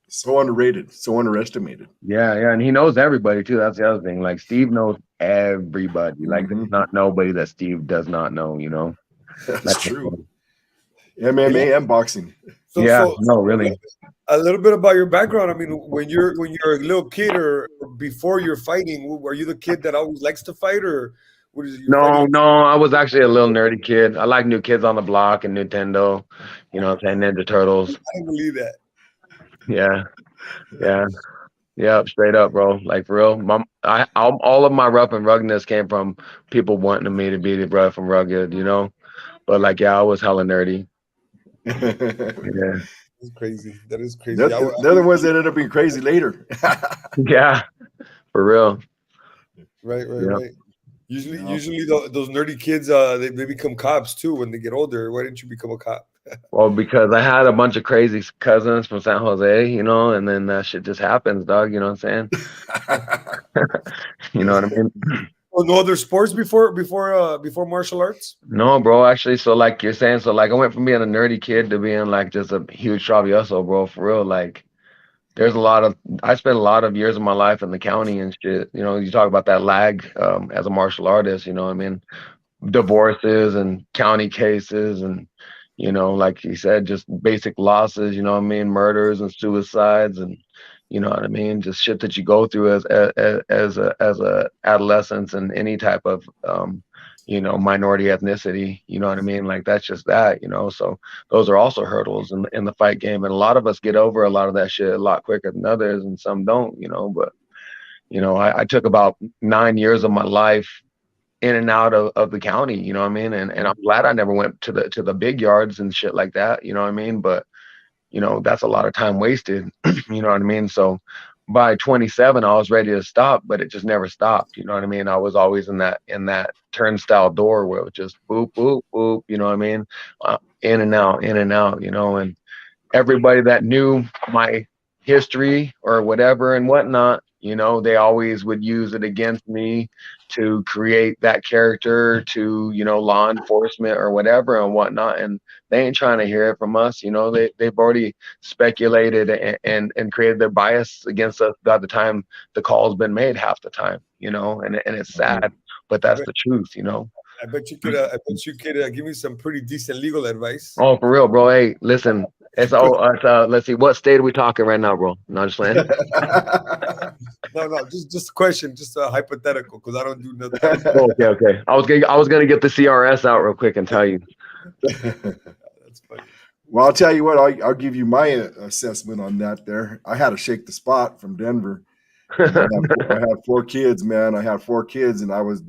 So underrated, so underestimated. Yeah, and he knows everybody too. That's the other thing. Like, Steve knows everybody. Like, there's not nobody that Steve does not know. That's true. MMA and boxing. No, really. A little bit about your background. I mean, when you're a little kid or before you're fighting, were you the kid that always likes to fight, or what is it? No, I was actually a little nerdy kid. I like New Kids on the Block and Nintendo. You know what I'm saying? Ninja Turtles. I don't believe that. Yeah, straight up, bro. Like, for real. All of my rough and ruggedness came from people wanting me to be the rough and rugged, But like, I was hella nerdy. Yeah. That's crazy. That is crazy. They're the ones that ended up being crazy later. Yeah, for real. Right. Usually those nerdy kids, they become cops too when they get older. Why didn't you become a cop? Well, because I had a bunch of crazy cousins from San Jose, you know, and then that shit just happens, dog. You know what I'm saying? You know what I mean? Oh, no other sports before martial arts? No, bro. Actually, so like you're saying, so like I went from being a nerdy kid to being like just a huge travieso, bro. For real, like there's a lot of I spent a lot of years of my life in the county and shit. You know, you talk about that lag as a martial artist. You know what I mean? Divorces and county cases and like you said, just basic losses, you know what I mean, murders and suicides and you know what I mean, just shit that you go through as a adolescence and any type of minority ethnicity, you know what I mean, like that's just that, so those are also hurdles in the fight game, and a lot of us get over a lot of that shit a lot quicker than others and some don't, but I took about 9 years of my life in and out of the county, you know what I mean? And I'm glad I never went to the big yards and shit like that, you know what I mean? But that's a lot of time wasted, you know what I mean? So by 27, I was ready to stop, but it just never stopped, you know what I mean? I was always in that turnstile door where it was just boop, boop, boop, you know what I mean? In and out, and everybody that knew my history or whatever and whatnot, they always would use it against me to create that character to, law enforcement or whatever and whatnot. And they ain't trying to hear it from us. They've already speculated and created their bias against us by the time the call's been made half the time, and it's sad, but that's the truth. I bet you could give me some pretty decent legal advice. Oh, for real, bro. Hey, listen. Let's see. What state are we talking right now, bro? No, just playing. No, just a question, just a hypothetical, because I don't do nothing. Okay. I was gonna get the CRS out real quick and tell you. That's funny. Well, I'll tell you what. I'll give you my assessment on that. There, I had to shake the spot from Denver. I had 4 kids, man. I had 4 kids, and I was,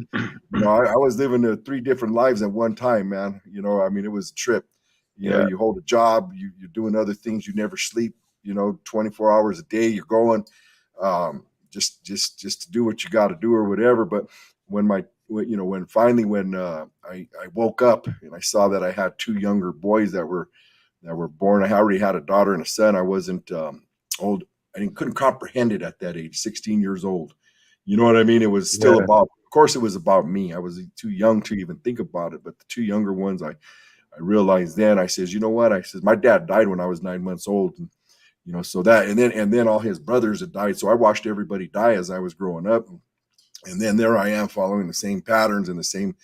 I was living 3 different lives at one time, man. I mean, it was a trip. You hold a job, you're doing other things, you never sleep. 24 hours a day, you're going, just to do what you got to do or whatever. But when I woke up and I saw that I had 2 younger boys that were born, I already had a daughter and a son. I wasn't old. I couldn't comprehend it at that age, 16 years old. You know what I mean? It was still about, of course, it was about me. I was too young to even think about it. But the 2 younger ones, I realized then, I says, you know what? I says, my dad died when I was 9 months old. And, so that, and then all his brothers had died. So I watched everybody die as I was growing up. And then there I am following the same patterns and the same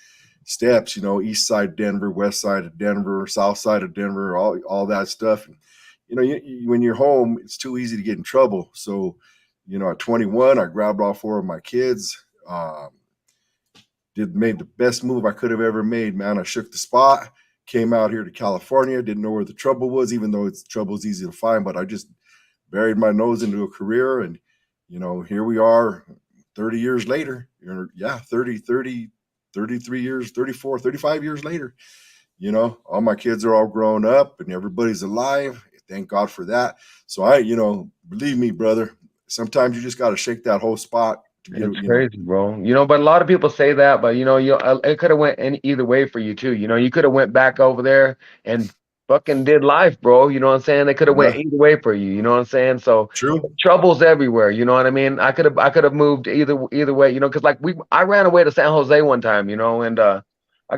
steps, east side Denver, west side of Denver, south side of Denver, all that stuff. And, when you're home, it's too easy to get in trouble. So, at 21, I grabbed all 4 of my kids, made the best move I could have ever made, man. I shook the spot, came out here to California, didn't know where the trouble was, even though trouble is easy to find, but I just buried my nose into a career. And, here we are 30 years later, 33 years, 34, 35 years later, all my kids are all grown up and everybody's alive. Thank God for that. So believe me, brother, sometimes you just got to shake that whole spot. It's crazy, bro. But a lot of people say that, but it could have went either way for you too. You could have went back over there and fucking did life, bro. You know what I'm saying? They could have went either way for you. You know what I'm saying? So true. Trouble's everywhere. You know what I mean? I could have moved either way. Because like I ran away to San Jose one time. And I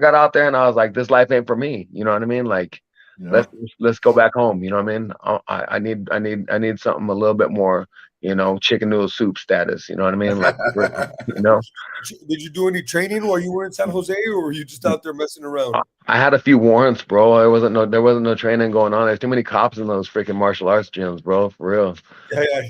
got out there and I was like, this life ain't for me. You know what I mean? Like. Yeah. Let's go back home. You know what I mean? I need something a little bit more, chicken noodle soup status. You know what I mean? Like, Did you do any training while you were in San Jose, or were you just out there messing around? I had a few warrants, bro. There wasn't no training going on. There's too many cops in those freaking martial arts gyms, bro. For real. Yeah.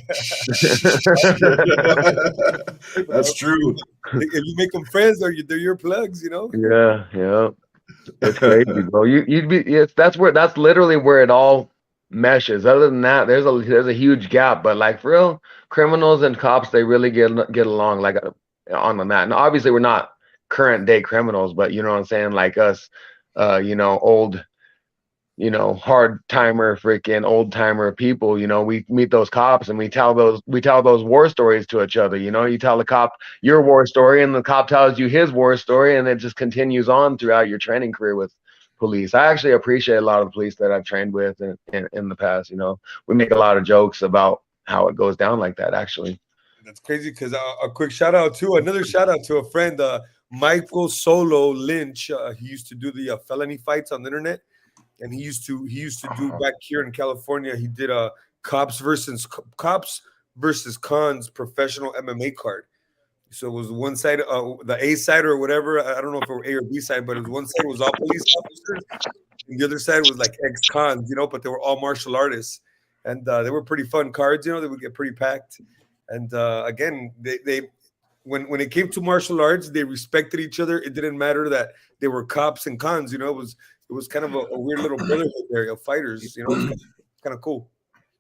That's true. If you make them friends, they're your plugs, Yeah. It's crazy, bro. That's literally where it all meshes. Other than that, there's a huge gap. But like for real, criminals and cops, they really get along like on that. And obviously, we're not current day criminals, but you know what I'm saying, like us, old, hard timer, freaking old timer people. We meet those cops and we tell those war stories to each other. You tell the cop your war story and the cop tells you his war story, and it just continues on throughout your training career with police. I actually appreciate a lot of the police that I've trained with in the past. You know, we make a lot of jokes about how it goes down like that. Actually, That's crazy because a quick shout out to another shout out to a friend, Michael Solo Lynch. He used to do the felony fights on the internet, and he used to do back here in California. He did a cops versus cons professional MMA card. So it was one side, the A side or whatever. I don't know if it was A or B side, but it was one side was all police officers, and the other side was like ex cons, but they were all martial artists, and they were pretty fun cards. They would get pretty packed, and again, they when it came to martial arts, they respected each other. It didn't matter that they were cops and cons. It was kind of a weird little brotherhood there of fighters. It's kind of cool.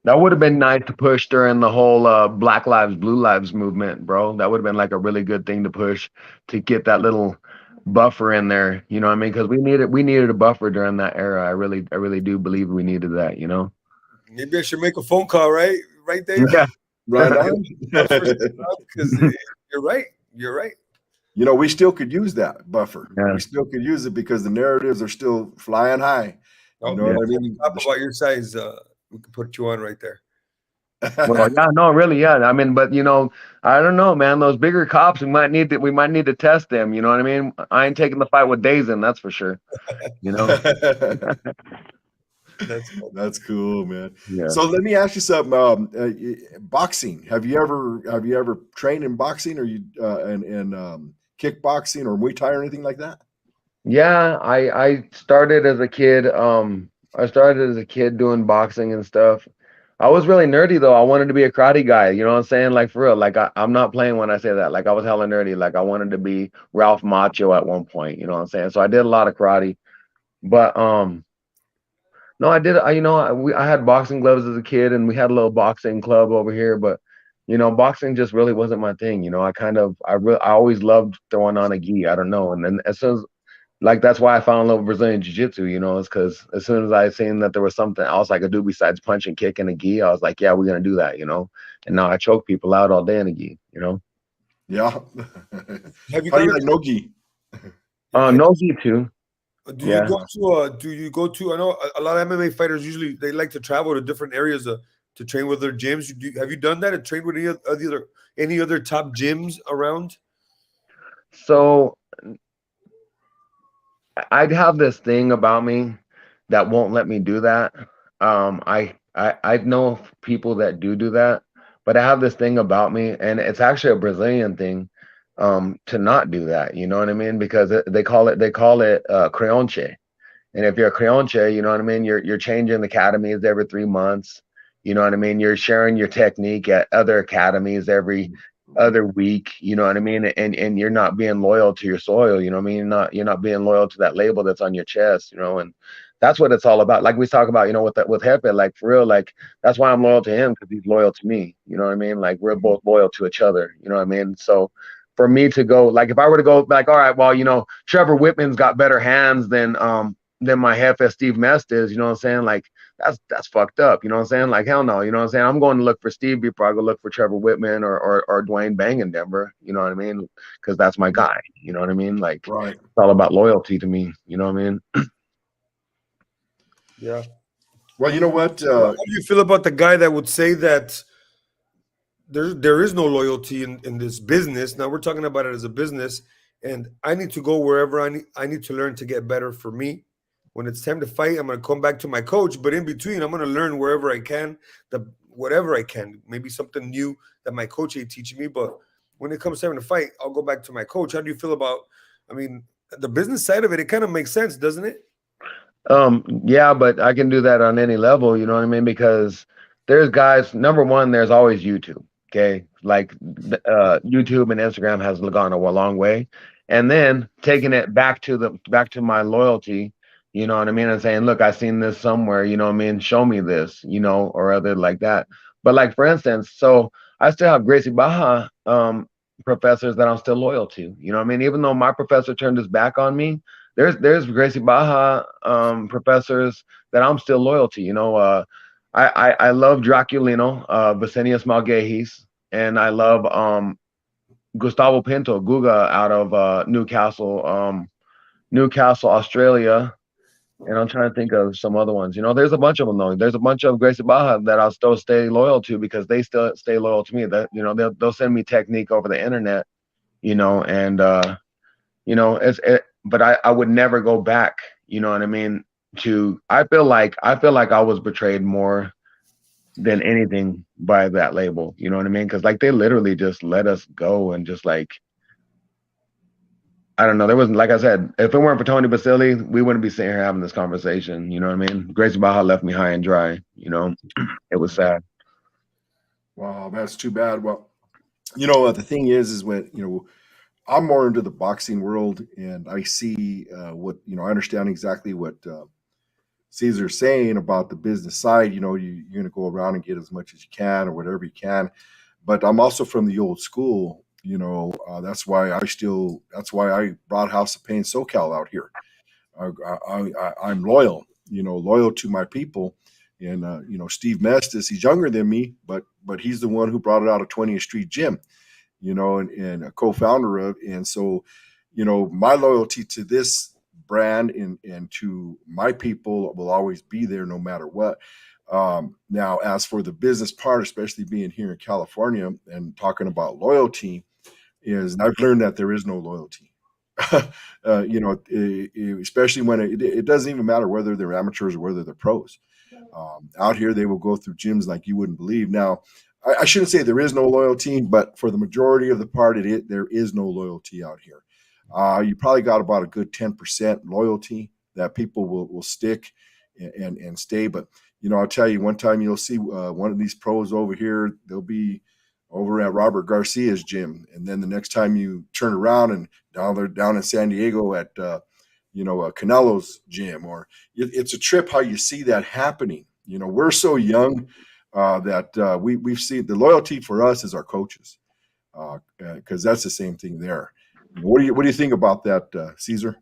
that would have been nice to push during the whole Black Lives, Blue Lives movement, bro. That would have been like a really good thing to push to get that little buffer in there. You know what I mean? Because we needed a buffer during that era. I really do believe we needed that. You know? Maybe I should make a phone call, right, Dave? Yeah. Right on. Because you're right. You're right. We still could use that buffer. Yeah. We still could use it because the narratives are still flying high. You know what I mean? Talk about your size. We could put you on right there. Well, yeah, no, really, yeah. I mean, but I don't know, man. Those bigger cops, we might need to test them. You know what I mean? I ain't taking the fight with Dazen, that's for sure. That's cool, man. Yeah. So let me ask you something. Boxing. Have you ever trained in boxing, or in kickboxing or Muay Thai or anything like that? Yeah, I started as a kid. I started as a kid doing boxing and stuff. I was really nerdy though. I wanted to be a karate guy. You know what I'm saying? Like for real. Like I'm not playing when I say that. Like I was hella nerdy. Like I wanted to be Ralph Macchio at one point. You know what I'm saying? So I did a lot of karate, but no, I did. I had boxing gloves as a kid, and we had a little boxing club over here. But boxing just really wasn't my thing. I always loved throwing on a gi. I don't know. And then as soon as that's why I fell in love with Brazilian Jiu-Jitsu, it's because as soon as I seen that there was something else I could do besides punch and kick in a gi, I was like, yeah, we're going to do that, and now I choke people out all day in a gi, Yeah. Have you How do you like no gi? No gi too. Do you go to? I know a lot of MMA fighters usually they like to travel to different areas to train with their gyms. Have you done that? To train with any other top gyms around? So I'd have this thing about me that won't let me do that. I know people that do that, but I have this thing about me, and it's actually a Brazilian thing, to not do that. You know what I mean? Because they call it creonche, and if you're a creonche, you know what I mean. You're changing academies every 3 months. You know what I mean. You're sharing your technique at other academies every other week, you know what I mean, and you're not being loyal to your soil, you know what I mean, you're not being loyal to that label that's on your chest, and that's what it's all about. Like we talk about, with Hepe, like for real, like that's why I'm loyal to him, because he's loyal to me, you know what I mean, like we're both loyal to each other, you know what I mean. So for me to go, like if I were to go like, all right, well, Trevor Whitman's got better hands than my Hefe Steve Mest is, you know what I'm saying, like that's fucked up, you know what I'm saying? Like hell no, you know what I'm saying? I'm going to look for Steve before I go look for Trevor Whitman or Dwayne Bang in Denver, you know what I mean? Because that's my guy, you know what I mean? Like Right. It's all about loyalty to me, you know what I mean? Yeah. Well, you know what? How do you feel about the guy that would say that there is no loyalty in this business? Now we're talking about it as a business, and I need to go wherever I need to learn to get better for me. When it's time to fight, I'm going to come back to my coach. But in between, I'm going to learn wherever I can, whatever I can. Maybe something new that my coach ain't teaching me. But when it comes time to fight, I'll go back to my coach. How do you feel about, the business side of it? It kind of makes sense, doesn't it? Yeah, but I can do that on any level, you know what I mean? Because there's guys, number one, there's always YouTube. Okay. Like YouTube and Instagram has gone a long way. And then taking it back to my loyalty, you know what I mean? And saying, look, I seen this somewhere, you know what I mean? Show me this, or other like that. But like, for instance, so I still have Gracie Baja professors that I'm still loyal to, you know what I mean? Even though my professor turned his back on me, there's Gracie Baja professors that I'm still loyal to, I love Draculino, Vicenius Malgehis, and I love Gustavo Pinto, Guga out of Newcastle, Australia. And I'm trying to think of some other ones. You know, there's a bunch of them though. There's a bunch of Gracie Baja that I'll still stay loyal to because they still stay loyal to me. That you know, they'll send me technique over the internet. You know, and you know, but I would never go back. You know what I mean? I feel like I was betrayed more than anything by that label. You know what I mean? Because like they literally just let us go and just like I don't know. There wasn't, like I said, if it weren't for Tony Basile, we wouldn't be sitting here having this conversation. You know what I mean? Gracie Baja left me high and dry. You know, it was sad. Wow, that's too bad. Well, you know, the thing is when, you know, I'm more into the boxing world and I see what, you know, I understand exactly what Caesar's saying about the business side. You know, you're going to go around and get as much as you can or whatever you can. But I'm also from the old school. You know, that's why I brought House of Pain SoCal out here. I'm loyal, you know, loyal to my people. And you know, Steve Mestis, he's younger than me, but he's the one who brought it out of 20th Street Gym, you know, and a co-founder of. And so, you know, my loyalty to this brand and to my people will always be there no matter what. Now, as for the business part, especially being here in California and talking about loyalty, is I've learned that there is no loyalty. You know, especially when it doesn't even matter whether they're amateurs or whether they're pros. Out here, they will go through gyms like you wouldn't believe. Now, I shouldn't say there is no loyalty, but for the majority of the part, there is no loyalty out here. You probably got about a good 10% loyalty that people will stick and stay. But you know, I'll tell you, one time you'll see one of these pros over here. They'll be over at Robert Garcia's gym, and then the next time you turn around and they're down in San Diego at you know, Canelo's gym, or it's a trip how you see that happening. You know, we're so young that we've seen the loyalty for us is our coaches, because that's the same thing there. What do you think about that, Caesar?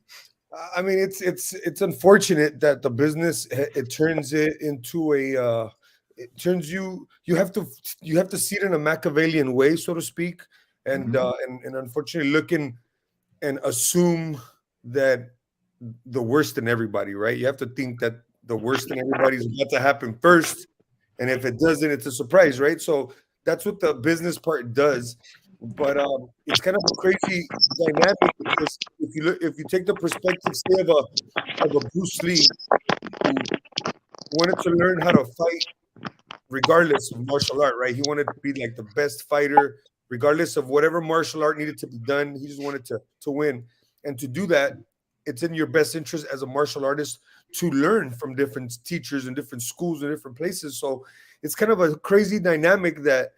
I mean, it's unfortunate that the business it turns it into a it turns you have to see it in a Machiavellian way, so to speak, and and unfortunately looking and assume that the worst in everybody, right? You have to think that the worst in everybody is about to happen first, and if it doesn't, it's a surprise, right? So that's what the business part does. But it's kind of a crazy dynamic because if you take the perspective, say of a Bruce Lee who wanted to learn how to fight regardless of martial art, right? He wanted to be like the best fighter, regardless of whatever martial art needed to be done. He just wanted to win, and to do that, it's in your best interest as a martial artist to learn from different teachers and different schools and different places. So it's kind of a crazy dynamic that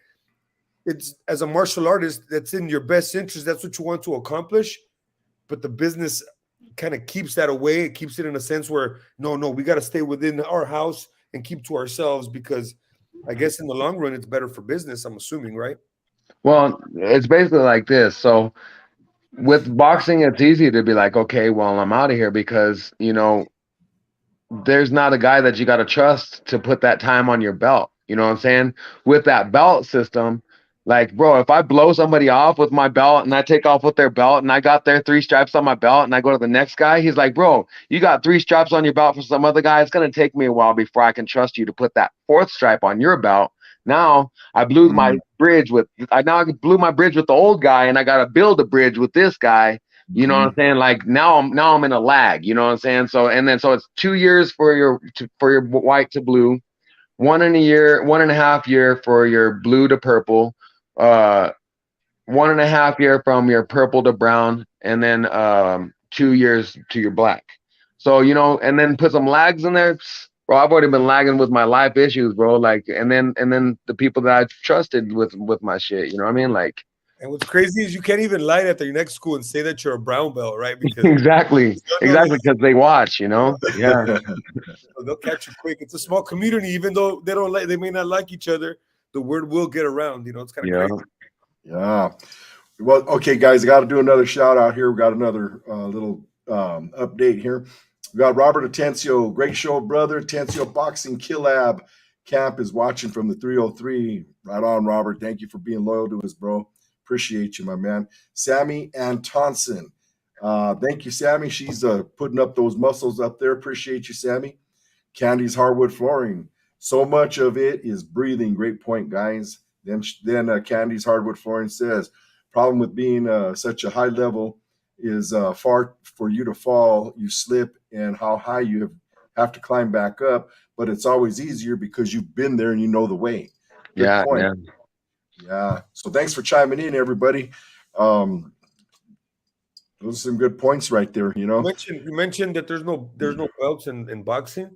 it's as a martial artist that's in your best interest. That's what you want to accomplish, but the business kind of keeps that away. It keeps it in a sense where no, we got to stay within our house and keep to ourselves because I guess in the long run it's better for business. I'm assuming, right? Well, it's basically like this. So with boxing, it's easy to be like, okay, well, I'm out of here because, you know, there's not a guy that you got to trust to put that time on your belt. You know what I'm saying? With that belt system, like, bro, if I blow somebody off with my belt and I take off with their belt and I got their 3 stripes on my belt and I go to the next guy, he's like, bro, you got 3 stripes on your belt for some other guy. It's going to take me a while before I can trust you to put that 4th stripe on your belt. Now I blew my bridge with I blew my bridge with the old guy and I got to build a bridge with this guy. You know what I'm saying? Like now I'm in a lag. You know what I'm saying? So so it's 2 years for your white to blue, 1.5 year for your blue to purple, 1.5 year from your purple to brown, and then 2 years to your black. So you know, and then put some lags in there. Bro, I've already been lagging with my life issues, bro. Like, and then the people that I trusted with my shit. You know what I mean? Like. And what's crazy is you can't even lie at your next school and say that you're a brown belt, right? Because Exactly, because they watch, you know. Yeah, they'll catch you quick. It's a small community, even though they may not like each other. The word will get around. You know, it's kind of crazy. Yeah. Well, okay, guys, I got to do another shout out here. We got another little update here. We got Robert Atencio, great show, brother. Atencio Boxing Killab Camp is watching from the 303. Right on, Robert. Thank you for being loyal to us, bro. Appreciate you, my man. Sammy Antonson. Thank you, Sammy. She's putting up those muscles up there. Appreciate you, Sammy. Candy's hardwood flooring. So much of it is breathing. Great point, guys. Then Candy's hardwood flooring says, problem with being such a high level is far for you to fall, you slip, and how high you have to climb back up. But it's always easier because you've been there and you know the way. Good Yeah, point. yeah. Yeah. So thanks for chiming in, everybody. Those are some good points right there. You mentioned that there's no belts in boxing,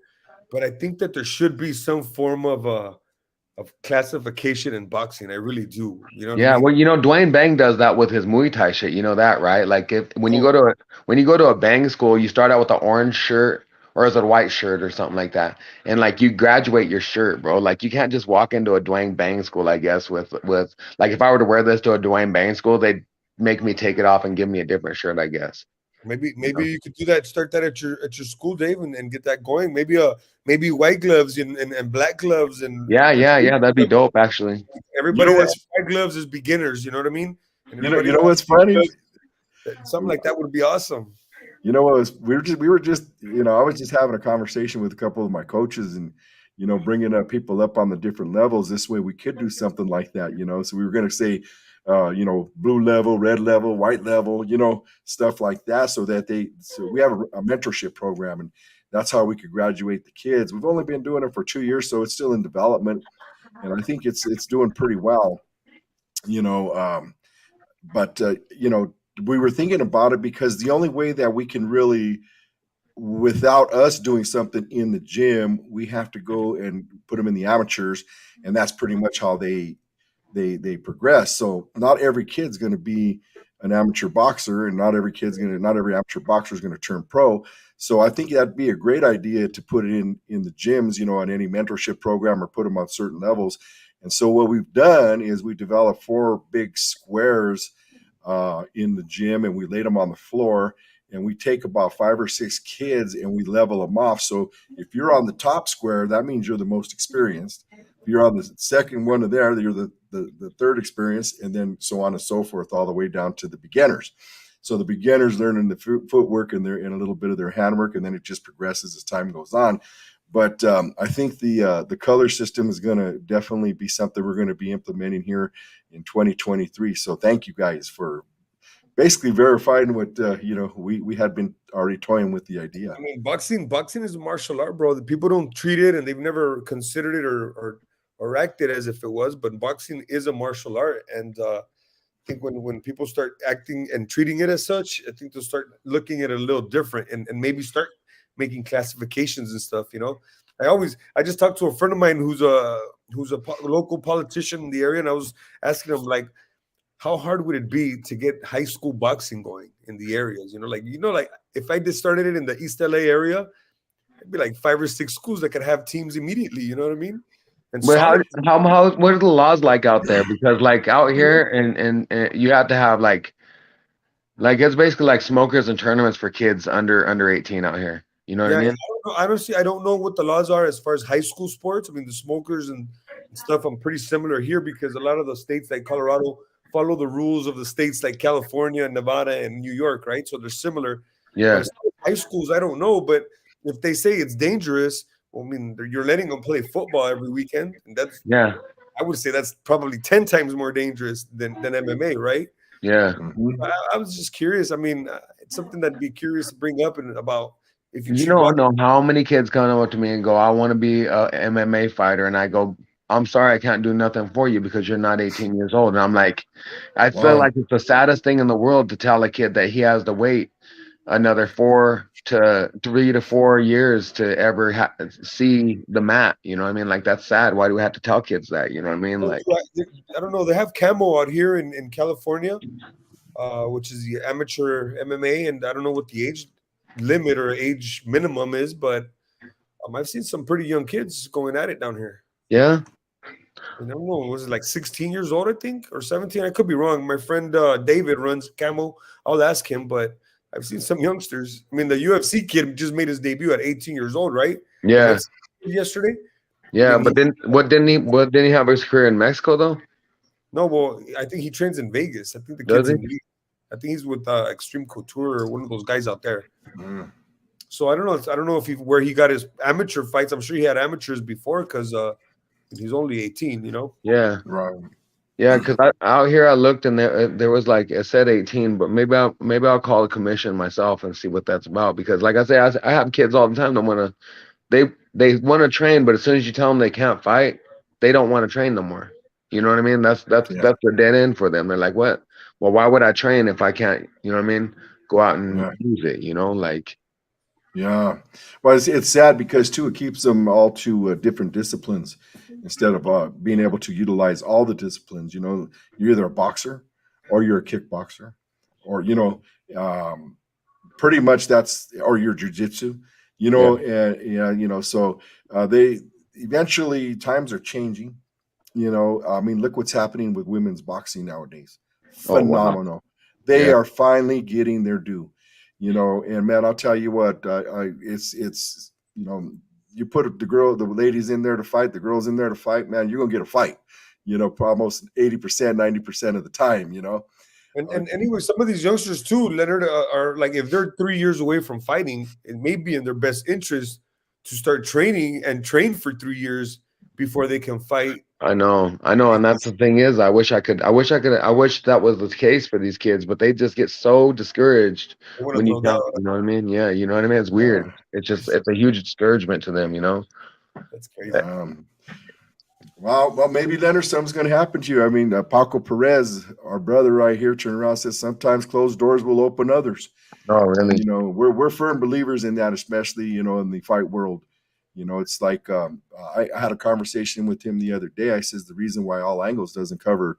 but I think that there should be some form of classification in boxing. I really do. You know what I Yeah, mean? well, Dwayne Bang does that with his Muay Thai shit. You know that, right? Like if when you Oh, go to a Bang school, you start out with an orange shirt or is it a white shirt or something like that, and like you graduate your shirt, bro. Like you can't just walk into a Dwayne Bang school, I guess, with like if I were to wear this to a Dwayne Bang school, they'd make me take it off and give me a different shirt, I guess. You maybe know? you could do that. Start that at your school, Dave, and get that going. Maybe white gloves and black gloves Yeah, and yeah, yeah. That'd be dope, actually. You everybody know that what's has white gloves is beginners. You know what I mean? And you everybody know that has what's funny? gloves, something like that would be awesome. You know what was we were just I was just having a conversation with a couple of my coaches and bringing up people up on the different levels. This way we could do something like that. So we were going to say blue level, red level, white level, stuff like that, so we have a mentorship program, and that's how we could graduate the kids. We've only been doing it for 2 years, so it's still in development, and I think it's doing pretty well. you know but we were thinking about it because the only way that we can really, without us doing something in the gym, we have to go and put them in the amateurs, and that's pretty much how they progress. So not every kid's going to be an amateur boxer, and not every amateur boxer is going to turn pro. So I think that'd be a great idea to put it in the gyms, on any mentorship program, or put them on certain levels. And so what we've done is we developed 4 big squares in the gym, and we laid them on the floor, and we take about 5 or 6 kids and we level them off. So if you're on the top square, that means you're the most experienced. If you're on the second one of there, you're the third experienced, and then so on and so forth, all the way down to the beginners. So the beginners learning the footwork and a little bit of their handwork, and then it just progresses as time goes on. But I think the color system is going to definitely be something we're going to be implementing here in 2023. So thank you guys for basically verifying what we had been already toying with the idea. I mean, boxing is a martial art, bro. The people don't treat it, and they've never considered it or acted as if it was. But boxing is a martial art, and I think when people start acting and treating it as such, I think they'll start looking at it a little different, and maybe start making classifications and stuff. I just talked to a friend of mine who's a local politician in the area, and I was asking him, like, how hard would it be to get high school boxing going in the areas? Like if I just started it in the East LA area, it'd be like 5 or 6 schools that could have teams immediately. You know what I mean? And But solid. what are the laws like out there? Because like out here and you have to have like it's basically like smokers and tournaments for kids under 18 out here. You know what I Yeah, mean? I don't know what the laws are as far as high school sports. I mean, the smokers and stuff, I'm pretty similar here because a lot of the states like Colorado follow the rules of the states like California, Nevada, and New York, right? So they're similar. But Yeah. as far as high schools, I don't know. But if they say it's dangerous, well, I mean, you're letting them play football every weekend, and Yeah. I would say that's probably 10 times more dangerous than MMA, right? Yeah. Mhm. I was just curious. I mean, it's something that'd be curious to bring up and about if you You treat don't boxing. know how many kids come up to me and go, I want to be a MMA fighter. And I go, I'm sorry, I can't do nothing for you because you're not 18 years old. And I'm like, I feel Wow. like it's the saddest thing in the world to tell a kid that he has to wait another 3 to 4 years to ever see the mat. You know what I mean? Like, that's sad. Why do we have to tell kids that? You know what I mean? Like, I don't know. They have camo out here in California, which is the amateur MMA, and I don't know what the age limit or age minimum is, but I've seen some pretty young kids going at it down here. yeah. I don't know. Was it like 16 years old, I think, or 17? I could be wrong. My friend David runs camo. I'll ask him, but I've seen some youngsters. I mean, the UFC kid just made his debut at 18 years old, right? Yeah. Yesterday. Yeah. I mean, But then what didn't he have his career in Mexico though? no, well, I think he trains in Vegas. I think the Does kid's he? in Vegas. I think he's with Extreme Couture or one of those guys out there. Mm. So I don't know. I don't know if where he got his amateur fights. I'm sure he had amateurs before because he's only 18. You know. Yeah. Right. Yeah, because out here I looked and there was like it said 18, but maybe I'll call the commission myself and see what that's about. Because like I say, I have kids all the time that they want to train, but as soon as you tell them they can't fight, they don't want to train no more. You know what I mean? That's Yeah. a dead end for them. They're like, what? Well, why would I train if I can't? You know what I mean? Go out and Yeah. use it. You know, like Yeah. Well, it's sad because too it keeps them all to different disciplines instead of being able to utilize all the disciplines. You know, you're either a boxer or you're a kickboxer, or pretty much that's or your jujitsu. You yeah. know, and yeah, so they eventually times are changing. You know, I mean, look what's happening with women's boxing nowadays. Oh wow. Phenomenal. They Yeah. are finally getting their due. You know, and man, I'll tell you what, it's you put the ladies in there to fight, the girls in there to fight, man, you're gonna get a fight. You know, almost 80%, 90% of the time. You know, And anyway, some of these youngsters too, Leonard, are like if they're 3 years away from fighting, it may be in their best interest to start training and train for 3 years before they can fight. I know, and that's the thing is, I wish that was the case for these kids, but they just get so discouraged They want to when you throw tell, down. you know what I mean? Yeah, you know what I mean? It's weird. It's a huge discouragement to them, you know? That's crazy. Well, maybe Leonard, something's going to happen to you. I mean, Paco Perez, our brother right here, turned around and says sometimes closed doors will open others. Oh, And really? we're firm believers in that, especially in the fight world. It's like I had a conversation with him the other day. I says the reason why All Angles doesn't cover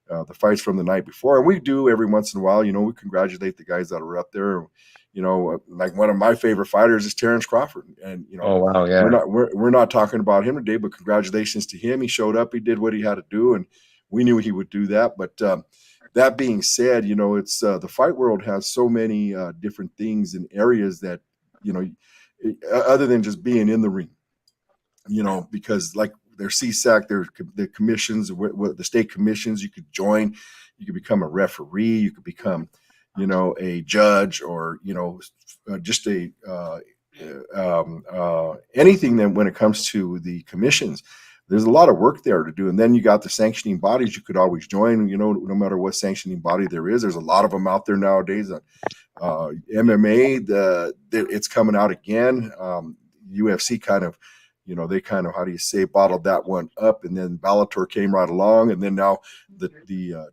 the fights from the night before, and we do every once in a while. We congratulate the guys that are up there. Like one of my favorite fighters is Terrence Crawford, and Oh, wow, we're yeah. not talking about him today, but congratulations to him. He showed up, he did what he had to do, and we knew he would do that. But that being said, it's the fight world has so many different things and areas that other than just being in the ring, because like there's CSAC, there's the commissions, the state commissions. You could join, you could become a referee, you could become, a judge, or just a anything that when it comes to the commissions. There's a lot of work there to do. And then you got the sanctioning bodies you could always join, no matter what sanctioning body there is. There's a lot of them out there nowadays. MMA, it's coming out again. UFC kind of, they kind of, how do you say, bottled that one up. And then Bellator came right along. And then now the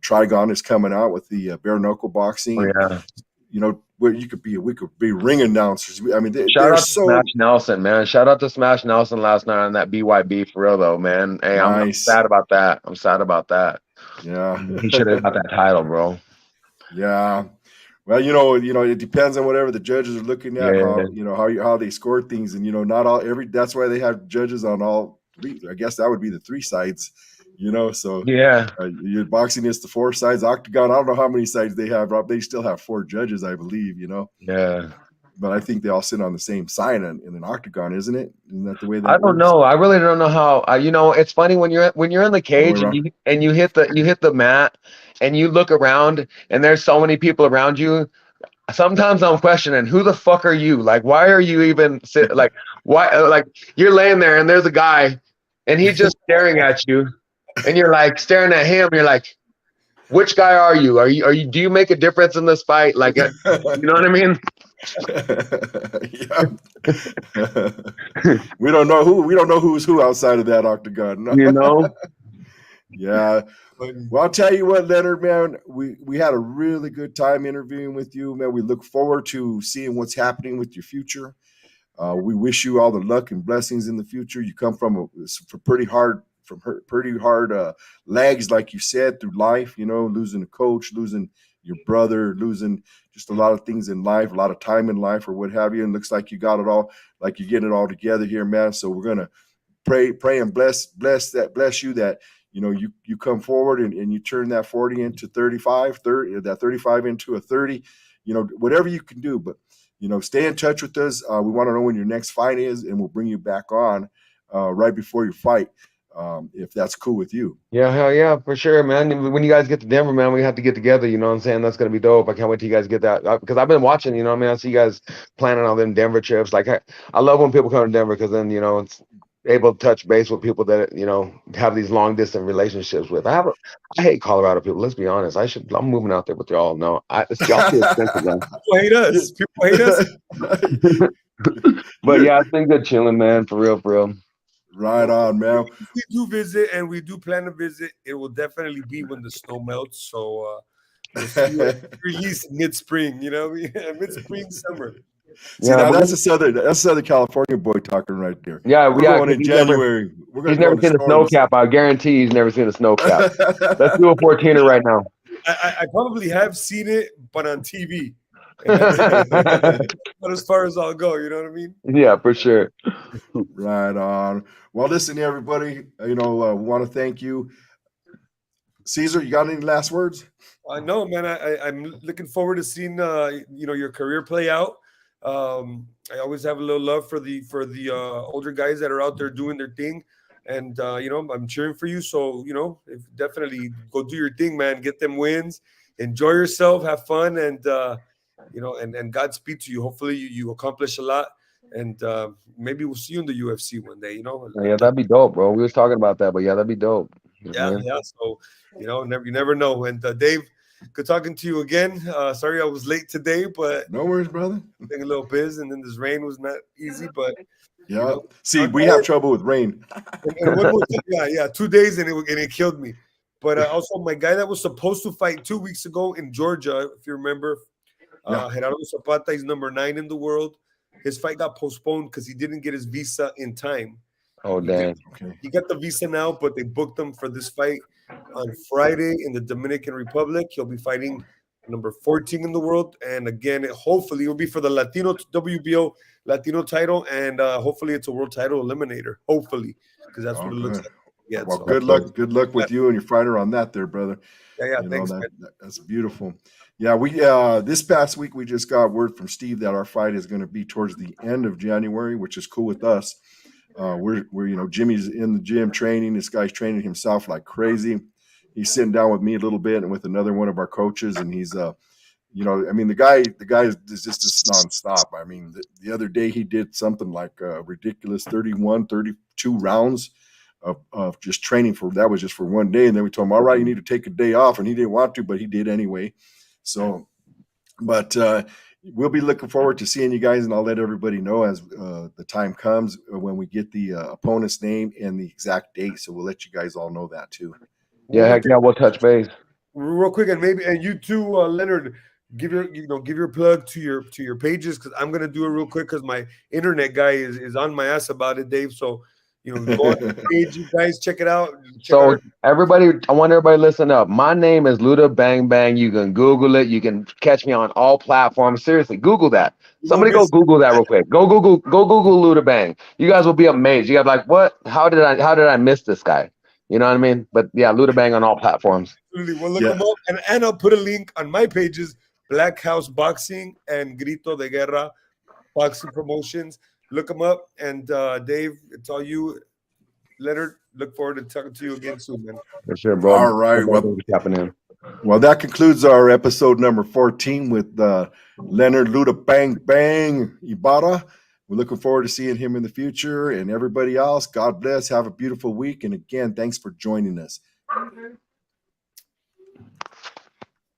Trigon is coming out with the bare knuckle boxing. Oh, yeah. Where we could be ring announcers. I mean, Shout out to Smash Nelson, man. Shout out to Smash Nelson last night on that BYB for real though, man. Hey, I'm sad about that. Yeah. He should have got that title, bro. Yeah. Well, it depends on whatever the judges are looking at, how they score things, and not all that's why they have judges on all three. I guess that would be the three sides, So yeah, your boxing is the four sides. Octagon, I don't know how many sides they have, Rob. They still have four judges, I believe. Yeah. But I think they all sit on the same side in an octagon, isn't it? Isn't that the way that I don't know. I really don't know how. It's funny when you're in the cage and you hit the mat and you look around and there's so many people around you. Sometimes I'm questioning, who the fuck are you? Like, why are you even like, why? Like, you're laying there and there's a guy and he's just staring at you, and you're like staring at him. You're like, which guy are you? Are you? Do you make a difference in this fight? Like, you know what I mean? Yeah. We don't know who's who outside of that octagon. Yeah. Well, I'll tell you what, Leonard, man, we had a really good time interviewing with you, man. We look forward to seeing what's happening with your future. We wish you all the luck and blessings in the future. You come from pretty hard legs, like you said, through life, losing a coach, losing your brother, losing just a lot of things in life, a lot of time in life or what have you. And looks like you got it all, like you're getting it all together here, man. So we're going to pray and bless you that, you come forward and you turn that 40 into 35, that 35 into a 30, whatever you can do, but, stay in touch with us. We want to know when your next fight is, and we'll bring you back on right before your fight. if that's cool with you. Yeah, hell yeah, for sure, man. When you guys get to Denver, man, we have to get together. You know what I'm saying? That's gonna be dope. I can't wait till you guys get that because I've been watching. You know what I mean? I see you guys planning on them Denver trips. Like I love when people come to Denver because then it's able to touch base with people that have these long distance relationships with. I hate Colorado people. Let's be honest. I'm moving out there with y'all. No, it's y'all too expensive, man. People hate us. People hate us. But yeah, it's been good chilling, man. For real, for real. Right on, man. If we do visit, and we do plan to visit, it will definitely be when the snow melts. So we'll see you release mid-spring, mid-spring, summer. See, now that's a Southern California boy talking right there. Yeah, we're going in January. He's never seen a snow cap. I guarantee he's never seen a snow cap. Let's do a 14er right now. I probably have seen it, but on TV. But as far as I'll go, you know what I mean? Yeah, for sure. Right on. Well, listen, everybody. We want to thank you, Caesar. You got any last words? No, man. I'm looking forward to seeing your career play out. I always have a little love for the older guys that are out there doing their thing, and I'm cheering for you. So definitely go do your thing, man. Get them wins, enjoy yourself, have fun, and and Godspeed to you. Hopefully you accomplish a lot, and maybe we'll see you in the UFC one day. Yeah, that'd be dope, bro. We was talking about that, but yeah, that'd be dope. Yeah. So you never know. And Dave, good talking to you again. Sorry I was late today, but no worries, brother. Being a little busy, and then this rain was not easy, but yeah. See, we have trouble with rain. And one more thing, 2 days and it killed me. But also my guy that was supposed to fight 2 weeks ago in Georgia, if you remember, Gerardo Zapata, he's number 9 in the world. His fight got postponed because he didn't get his visa in time. Oh, damn. He got the visa now, but they booked him for this fight on Friday in the Dominican Republic. He'll be fighting number 14 in the world. And again, hopefully it'll be for the WBO Latino title. And hopefully it's a world title eliminator. Hopefully, because that's what it looks like. Yeah, well, good luck with you and your fighter on that there, brother. Yeah, thanks. That's beautiful. Yeah, we this past week we just got word from Steve that our fight is going to be towards the end of January, which is cool with us. We're Jimmy's in the gym training. This guy's training himself like crazy. He's sitting down with me a little bit and with another one of our coaches, and he's the guy is just nonstop. I mean, the other day he did something like a ridiculous 32 rounds of just training that was just for one day. And then we told him, all right, you need to take a day off. And he didn't want to, but he did anyway. So, but we'll be looking forward to seeing you guys, and I'll let everybody know as the time comes when we get the opponent's name and the exact date. So we'll let you guys all know that too. Yeah, heck yeah, we'll touch base real quick, and you too, Leonard. Give your plug to your pages, because I'm gonna do it real quick because my internet guy is on my ass about it, Dave. So go on the page, you guys check it out. Everybody, I want everybody to listen up. My name is Luta Bang Bang. You can Google it. You can catch me on all platforms. Seriously, Google that. Somebody go Google that real quick. Go Google Luta Bang. You guys will be amazed. You guys like, what? How did I miss this guy? You know what I mean? But yeah, Luta Bang on all platforms. Well, look him up, and I'll put a link on my pages: Black House Boxing and Grito de Guerra Boxing Promotions. Look them up. And Dave, it's all you. Leonard, look forward to talking to you again soon, man. For sure, bro. All right. Well, that concludes our episode number 14 with Leanard Luta Bang Bang Ybarra. We're looking forward to seeing him in the future, and everybody else. God bless. Have a beautiful week. And again, thanks for joining us.